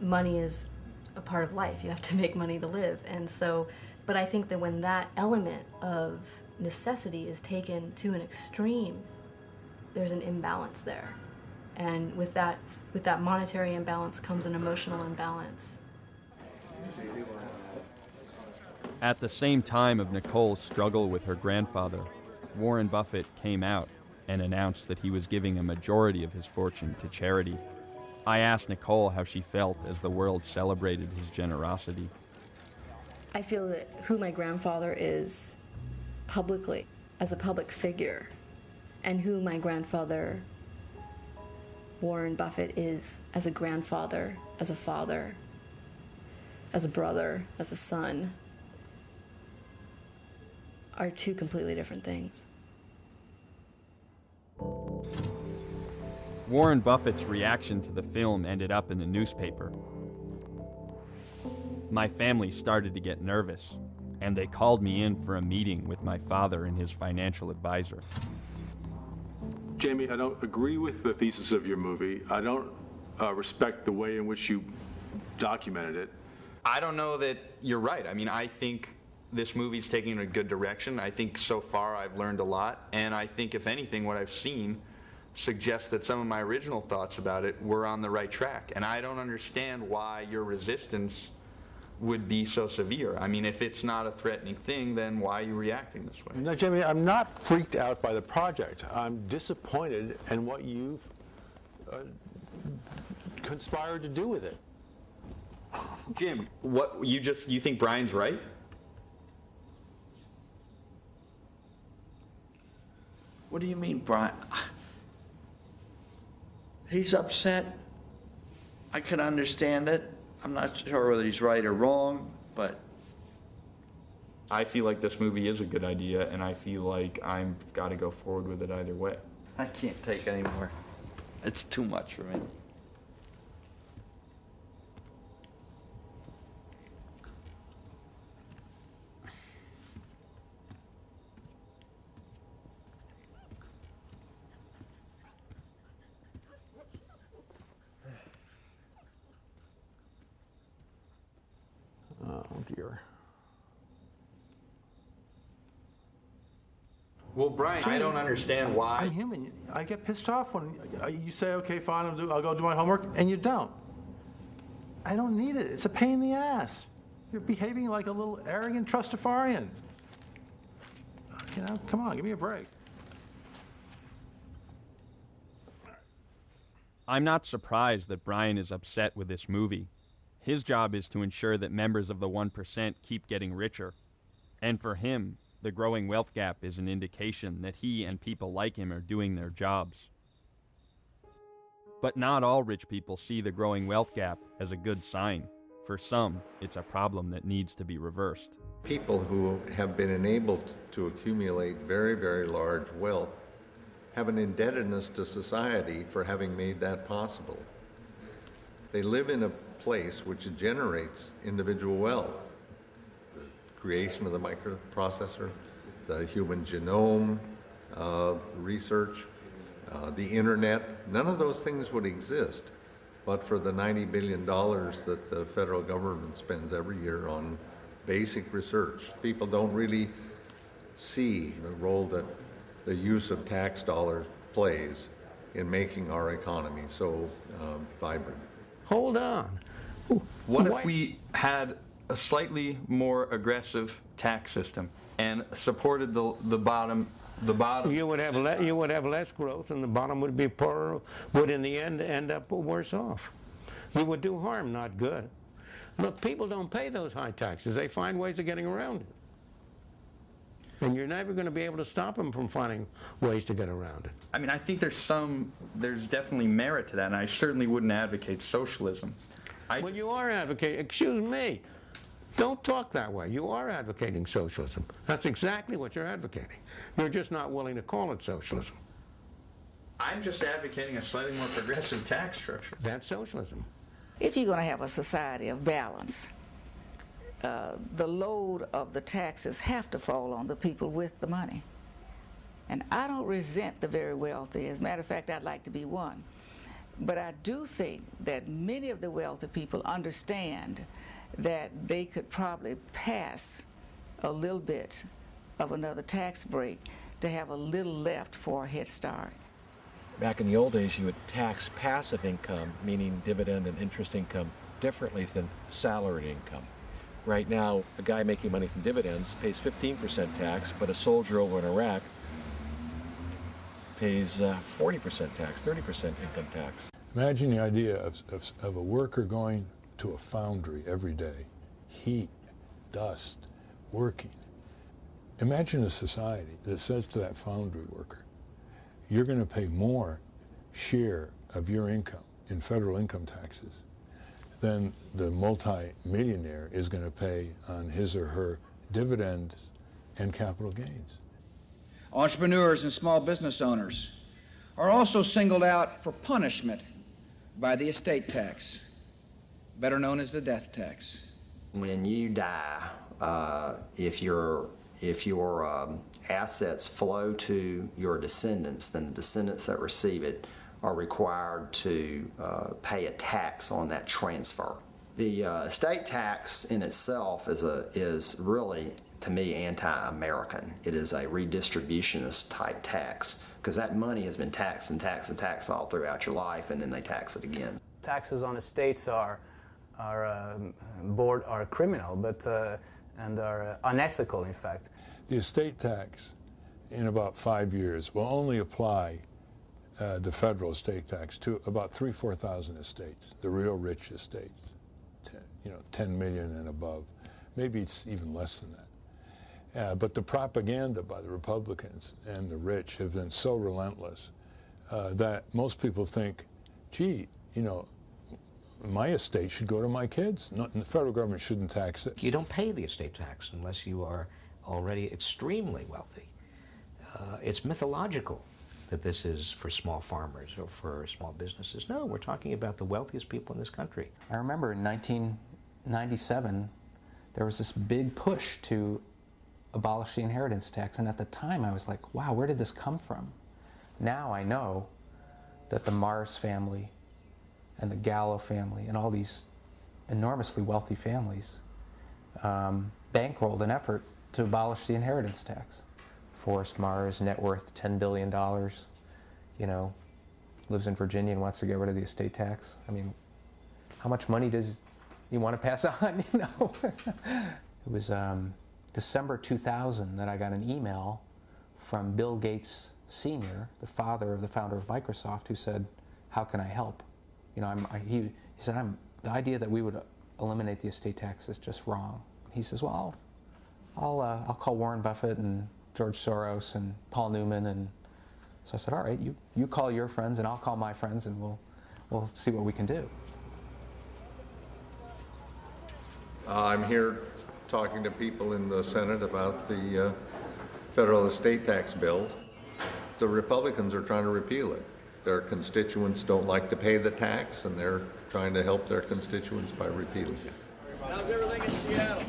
Money is a part of life. You have to make money to live. And so, but I think that when that element of necessity is taken to an extreme, there's an imbalance there. And with that monetary imbalance comes an emotional imbalance. At the same time of Nicole's struggle with her grandfather, Warren Buffett came out and announced that he was giving a majority of his fortune to charity. I asked Nicole how she felt as the world celebrated his generosity. I feel that who my grandfather is publicly, as a public figure, and who my grandfather, Warren Buffett, is as a grandfather, as a father, as a brother, as a son, are two completely different things. Warren Buffett's reaction to the film ended up in the newspaper. My family started to get nervous, and they called me in for a meeting with my father and his financial advisor. Jamie, I don't agree with the thesis of your movie. I don't respect the way in which you documented it. I don't know that you're right. I mean, I think this movie's taking a good direction. I think so far I've learned a lot, and I think if anything what I've seen suggests that some of my original thoughts about it were on the right track. And I don't understand why your resistance would be so severe. I mean, if it's not a threatening thing, then why are you reacting this way? No, Jamie, I'm not freaked out by the project. I'm disappointed in what you've conspired to do with it. Jim, you think Brian's right? What do you mean, Brian? He's upset. I can understand it. I'm not sure whether he's right or wrong, but I feel like this movie is a good idea, and I feel like I've got to go forward with it either way. I can't take any more. It's too much for me. Oh, dear. Well, Brian, I don't understand why. I'm human. I get pissed off when you say, okay, fine, I'll go do my homework, and you don't. I don't need it. It's a pain in the ass. You're behaving like a little arrogant trustafarian. You know, come on, give me a break. I'm not surprised that Brian is upset with this movie. His job is to ensure that members of the 1% keep getting richer. And for him, the growing wealth gap is an indication that he and people like him are doing their jobs. But not all rich people see the growing wealth gap as a good sign. For some, it's a problem that needs to be reversed. People who have been enabled to accumulate very, very large wealth have an indebtedness to society for having made that possible. They live in a place which generates individual wealth. The creation of the microprocessor, the human genome research, the internet, none of those things would exist but for the $90 billion that the federal government spends every year on basic research. People don't really see the role that the use of tax dollars plays in making our economy so vibrant. Hold on. What if we had a slightly more aggressive tax system and supported the bottom? You would have less growth, and the bottom would be poorer. Would in the end up worse off. You would do harm, not good. Look, people don't pay those high taxes. They find ways of getting around it. And you're never going to be able to stop them from finding ways to get around it. I mean, I think there's definitely merit to that, and I certainly wouldn't advocate socialism. Well, you are advocating, excuse me, don't talk that way. You are advocating socialism. That's exactly what you're advocating. You're just not willing to call it socialism. I'm just advocating a slightly more progressive tax structure. That's socialism. If you're going to have a society of balance, the load of the taxes have to fall on the people with the money. And I don't resent the very wealthy. As a matter of fact, I'd like to be one. But I do think that many of the wealthy people understand that they could probably pass a little bit of another tax break to have a little left for a head start. Back in the old days, you would tax passive income, meaning dividend and interest income, differently than salaried income. Right now, a guy making money from dividends pays 15% tax, but a soldier over in Iraq pays 40% tax, 30% income tax. Imagine the idea of a worker going to a foundry every day, heat, dust, working. Imagine a society that says to that foundry worker, you're going to pay more share of your income in federal income taxes than the multi-millionaire is going to pay on his or her dividends and capital gains. Entrepreneurs and small business owners are also singled out for punishment by the estate tax, better known as the death tax. When you die, if your assets flow to your descendants, then the descendants that receive it are required to pay a tax on that transfer. The estate tax in itself is really, to me, anti-American. It is a redistributionist type tax because that money has been taxed and taxed and taxed all throughout your life, and then they tax it again. Taxes on estates are criminal, but and are unethical, in fact. The estate tax, in about 5 years, will only apply the federal estate tax to about 4,000 estates, the real rich estates, 10 million and above. Maybe it's even less than that. But the propaganda by the Republicans and the rich have been so relentless that most people think, gee, my estate should go to my kids. The federal government shouldn't tax it. You don't pay the estate tax unless you are already extremely wealthy. It's mythological that this is for small farmers or for small businesses. No, we're talking about the wealthiest people in this country. I remember in 1997, there was this big push to abolish the inheritance tax, and at the time I was like, wow, where did this come from? Now I know that the Mars family and the Gallo family and all these enormously wealthy families bankrolled an effort to abolish the inheritance tax. Forrest Mars, net worth $10 billion, lives in Virginia and wants to get rid of the estate tax. I mean, how much money does he want to pass on, It was December 2000 that I got an email from Bill Gates Sr., the father of the founder of Microsoft, who said, how can I help? He said, the idea that we would eliminate the estate tax is just wrong. He says, well, I'll call Warren Buffett and George Soros and Paul Newman. And so I said, all right, you call your friends and I'll call my friends and we'll see what we can do. I'm here talking to people in the Senate about the federal estate tax bill. The Republicans are trying to repeal it. Their constituents don't like to pay the tax, and they're trying to help their constituents by repealing it. How's everything in Seattle?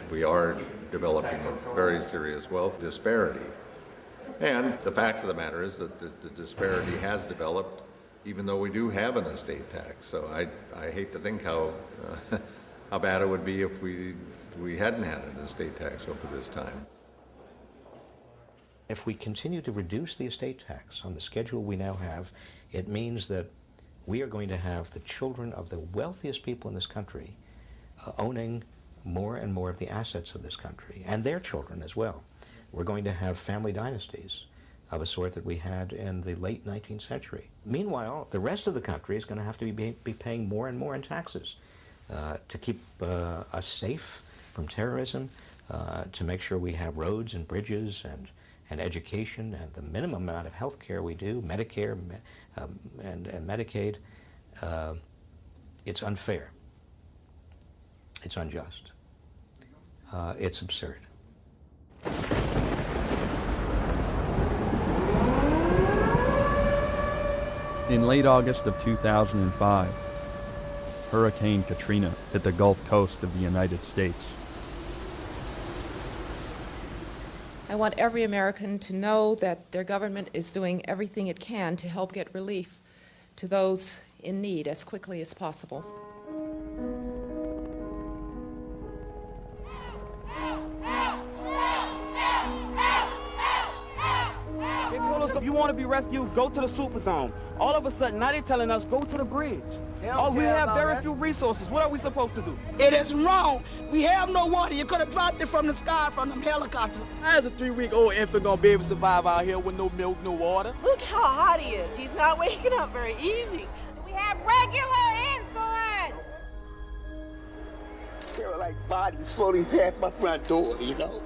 We are developing a very serious wealth disparity. And the fact of the matter is that the disparity has developed even though we do have an estate tax. So I hate to think how bad it would be if we hadn't had an estate tax over this time. If we continue to reduce the estate tax on the schedule we now have, it means that we are going to have the children of the wealthiest people in this country owning more and more of the assets of this country, and their children as well. We're going to have family dynasties of a sort that we had in the late 19th century. Meanwhile, the rest of the country is going to have to be paying more and more in taxes to keep us safe from terrorism, to make sure we have roads and bridges and education and the minimum amount of health care we do, Medicare and Medicaid. It's unfair. It's unjust. It's absurd. In late August of 2005, Hurricane Katrina hit the Gulf Coast of the United States. I want every American to know that their government is doing everything it can to help get relief to those in need as quickly as possible. They told us if you want to be rescued, go to the Superdome. All of a sudden, now they're telling us go to the bridge. We have very few resources. What are we supposed to do? It is wrong. We have no water. You could have dropped it from the sky from them helicopters. How is a 3-week-old infant gonna be able to survive out here with no milk, no water? Look how hot he is. He's not waking up very easy. We have regular insulin. There were like bodies floating past my front door, you know?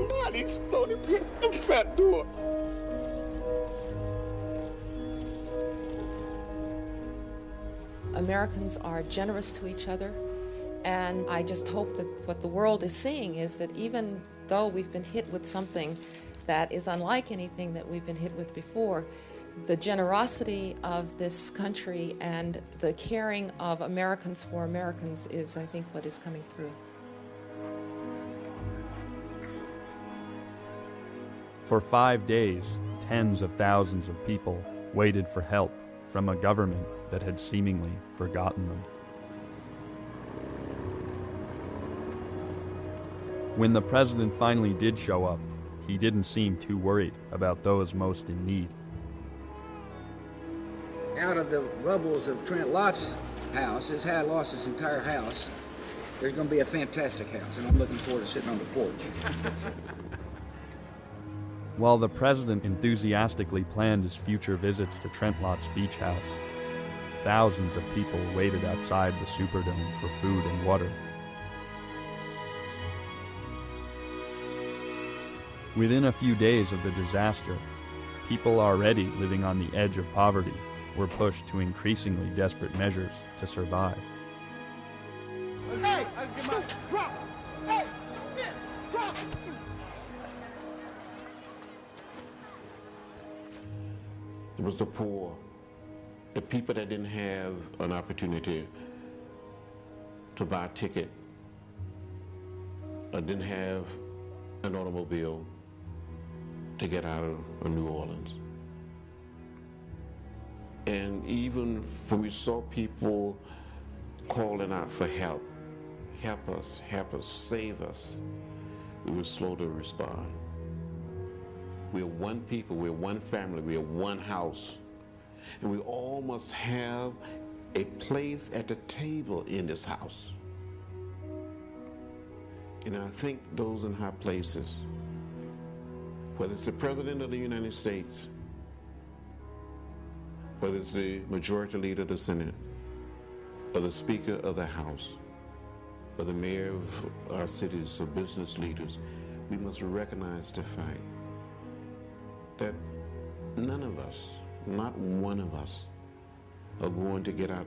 Bodies floating past my front door. Americans are generous to each other, and I just hope that what the world is seeing is that even though we've been hit with something that is unlike anything that we've been hit with before, the generosity of this country and the caring of Americans for Americans is, I think, what is coming through. For 5 days, tens of thousands of people waited for help from a government that had seemingly forgotten them. When the president finally did show up, he didn't seem too worried about those most in need. Out of the rubbles of Trent Lott's house, his had lost his entire house, there's going to be a fantastic house, and I'm looking forward to sitting on the porch. While the president enthusiastically planned his future visits to Trent Lott's beach house, thousands of people waited outside the Superdome for food and water. Within a few days of the disaster, people already living on the edge of poverty were pushed to increasingly desperate measures to survive. Hey, drop! Hey, drop! It was the poor, the people that didn't have an opportunity to buy a ticket, or didn't have an automobile to get out of New Orleans. And even when we saw people calling out for help us, save us, we were slow to respond. We're one people, we're one family, we're one house. And we all must have a place at the table in this house. And I think those in high places, whether it's the President of the United States, whether it's the Majority Leader of the Senate, or the Speaker of the House, or the mayor of our cities, or business leaders, we must recognize the fact that none of us, not one of us, are going to get out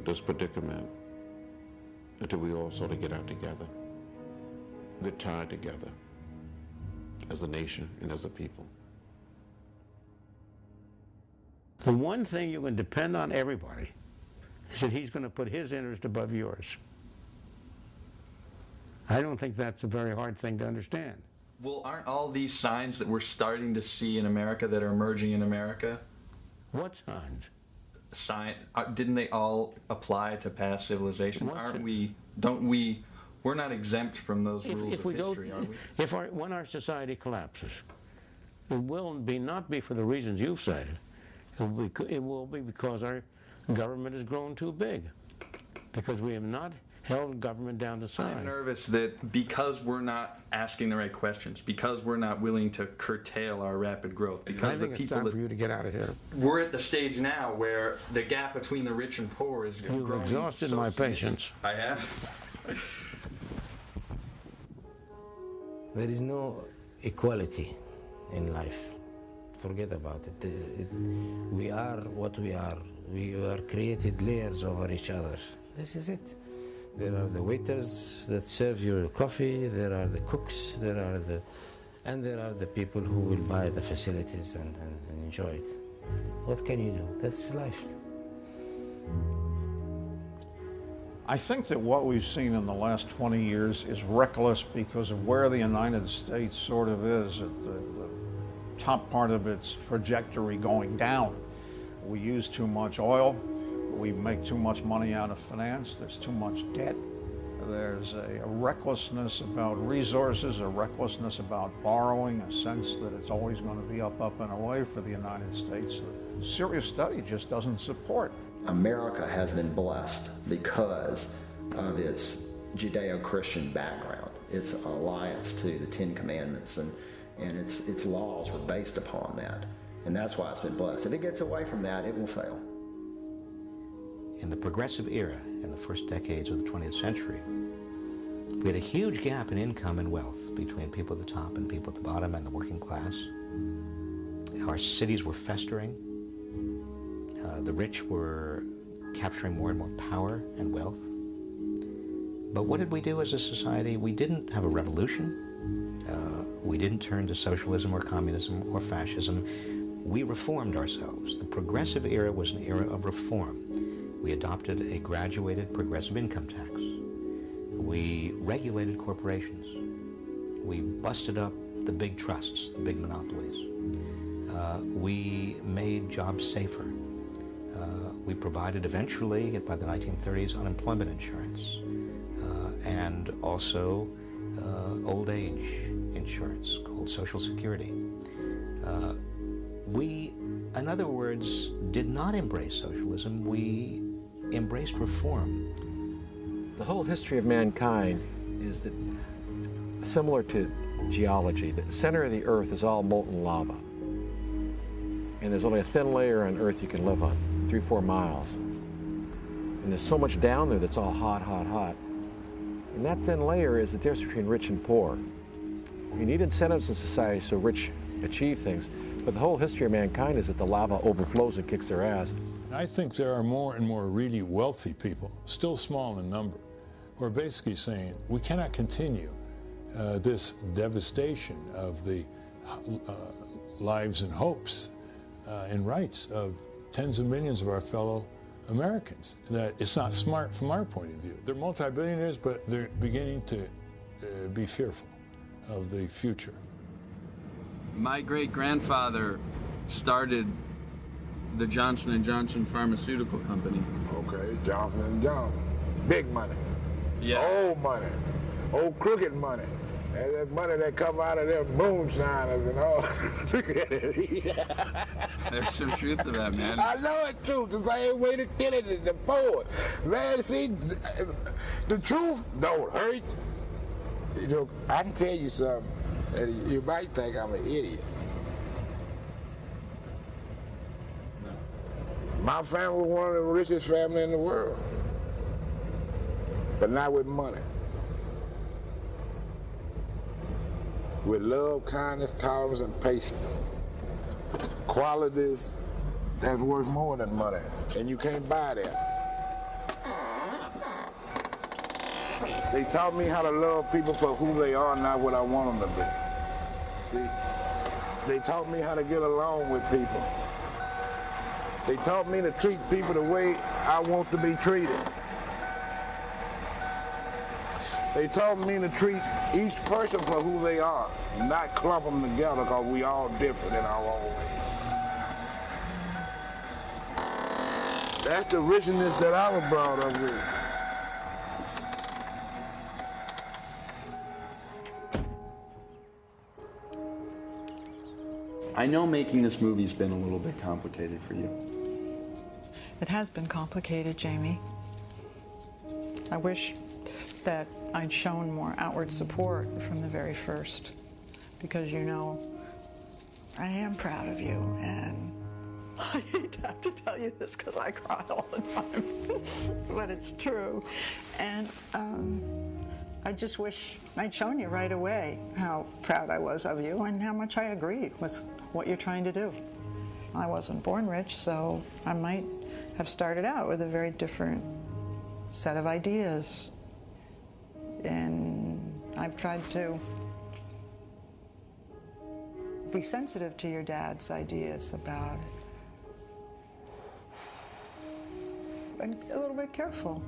this predicament until we all sort of get out together, get tied together as a nation and as a people. The one thing you can depend on everybody is that he's going to put his interest above yours. I don't think that's a very hard thing to understand. Well, aren't all these signs that we're starting to see in America that are emerging in America? What signs? Didn't they all apply to past civilization? We're not exempt from those rules of history, are we? When our society collapses, it will not be for the reasons you've cited. It will be because our government has grown too big, because we have not held government down to size. I'm nervous that because we're not asking the right questions, because we're not willing to curtail our rapid growth, because I think it's time for you to get out of here. We're at the stage now where the gap between the rich and poor is growing. You've exhausted my patience. I have. There is no equality in life. Forget about it. We are what we are. We are created layers over each other. This is it. There are the waiters that serve you coffee, there are the cooks, and there are the people who will buy the facilities and enjoy it. What can you do? That's life. I think that what we've seen in the last 20 years is reckless because of where the United States sort of is at the top part of its trajectory going down. We use too much oil. We make too much money out of finance. There's too much debt. There's a recklessness about resources, a recklessness about borrowing, a sense that it's always going to be up, and away for the United States that serious study just doesn't support. America has been blessed because of its Judeo-Christian background, its alliance to the Ten Commandments, and its laws were based upon that. And that's why it's been blessed. If it gets away from that, it will fail. In the progressive era, in the first decades of the 20th century, we had a huge gap in income and wealth between people at the top and people at the bottom and the working class. Our cities were festering. The rich were capturing more and more power and wealth. But what did we do as a society? We didn't have a revolution. We didn't turn to socialism or communism or fascism. We reformed ourselves. The progressive era was an era of reform. We adopted a graduated progressive income tax. We regulated corporations. We busted up the big trusts, the big monopolies. We made jobs safer. We provided eventually, by the 1930s, unemployment insurance and also old age insurance called Social Security. We, in other words, did not embrace socialism. We embraced reform. The whole history of mankind is that similar to geology. The center of the earth is all molten lava. And there's only a thin layer on earth you can live on, 3-4 miles. And there's so much down there that's all hot, hot, hot. And that thin layer is the difference between rich and poor. You need incentives in society so rich achieve things, but the whole history of mankind is that the lava overflows and kicks their ass. I think there are more and more really wealthy people, still small in number, who are basically saying we cannot continue this devastation of the lives and hopes and rights of tens of millions of our fellow Americans. That it's not smart from our point of view. They're multi-billionaires, but they're beginning to be fearful of the future. My great-grandfather started the Johnson & Johnson pharmaceutical company. Okay, Johnson & Johnson. Big money. Yeah. Old money. Old crooked money. And that money that come out of them moonshiners and all. Look at it. There's some truth to that, man. I know it's true. The same way to get it and to forward. Man, see, the truth don't hurt. You know, I can tell you something, and you might think I'm an idiot. My family was one of the richest families in the world. but not with money. With love, kindness, tolerance, and patience. Qualities that's worth more than money, and you can't buy that. They taught me how to love people for who they are, not what I want them to be. See? They taught me how to get along with people. They taught me to treat people the way I want to be treated. They taught me to treat each person for who they are, not clump them together because we all different in our own way. That's the richness that I was brought up with. I know making this movie's been a little bit complicated for you. It has been complicated, Jamie. I wish that I'd shown more outward support from the very first, because, you know, I am proud of you, and I hate to have to tell you this because I cry all the time, but it's true. And I just wish I'd shown you right away how proud I was of you and how much I agree with what you're trying to do. I wasn't born rich, so I might have started out with a very different set of ideas. And I've tried to be sensitive to your dad's ideas about it. And a little bit careful,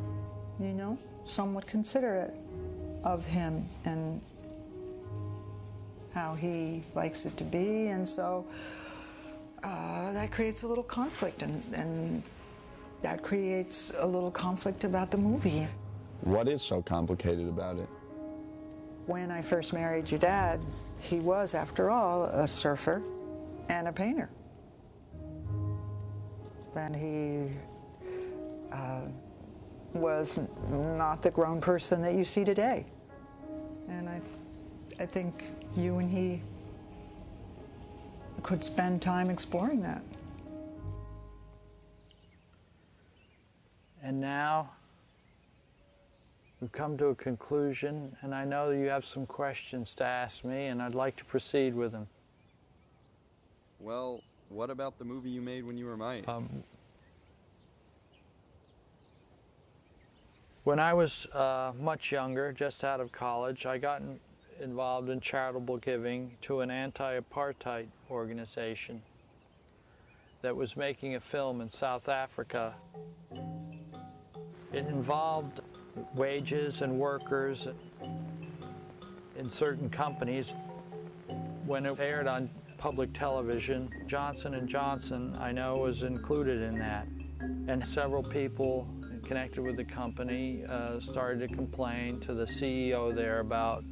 you know, somewhat considerate of him and how he likes it to be, and so that creates a little conflict, and that creates a little conflict about the movie. What is so complicated about it? When I first married your dad, he was, after all, a surfer and a painter. And he was not the grown person that you see today. And I think you and he could spend time exploring that. And now we've come to a conclusion, and I know you have some questions to ask me, and I'd like to proceed with them. Well, what about the movie you made when you were my age? When I was much younger, just out of college, I got involved in charitable giving to an anti-apartheid organization that was making a film in South Africa. It involved wages and workers in certain companies. When it aired on public television, Johnson & Johnson, I know, was included in that. And several people connected with the company started to complain to the CEO there about,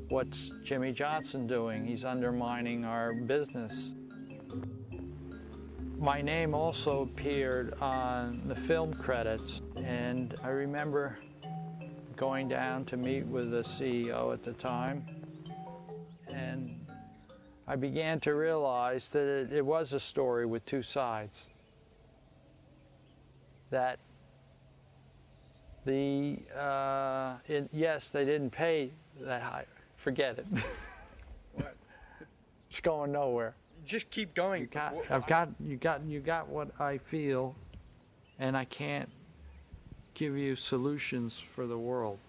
what's Jimmy Johnson doing? He's undermining our business. My name also appeared on the film credits, and I remember going down to meet with the CEO at the time, and I began to realize that it was a story with two sides. That yes, they didn't pay that high. Forget it. What? It's going nowhere. Just keep going. You got what I feel, and I can't give you solutions for the world.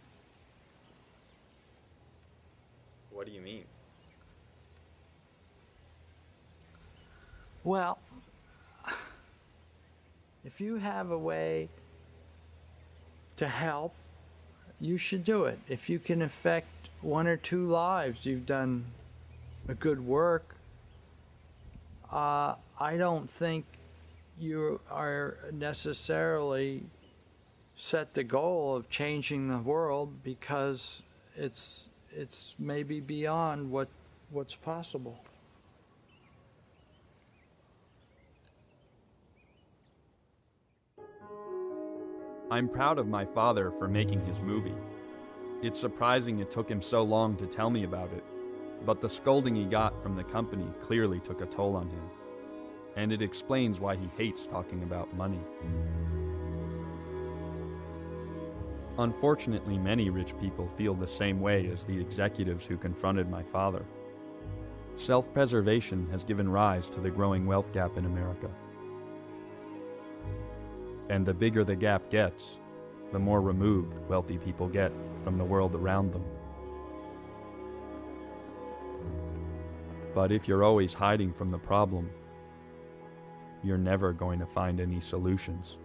What do you mean? Well, if you have a way to help, you should do it. If you can affect one or two lives, you've done a good work. I don't think you are necessarily set the goal of changing the world, because it's maybe beyond what's possible. I'm proud of my father for making his movie. It's surprising it took him so long to tell me about it, but the scolding he got from the company clearly took a toll on him, and it explains why he hates talking about money. Unfortunately, many rich people feel the same way as the executives who confronted my father. Self-preservation has given rise to the growing wealth gap in America. And the bigger the gap gets, the more removed wealthy people get from the world around them. But if you're always hiding from the problem, you're never going to find any solutions.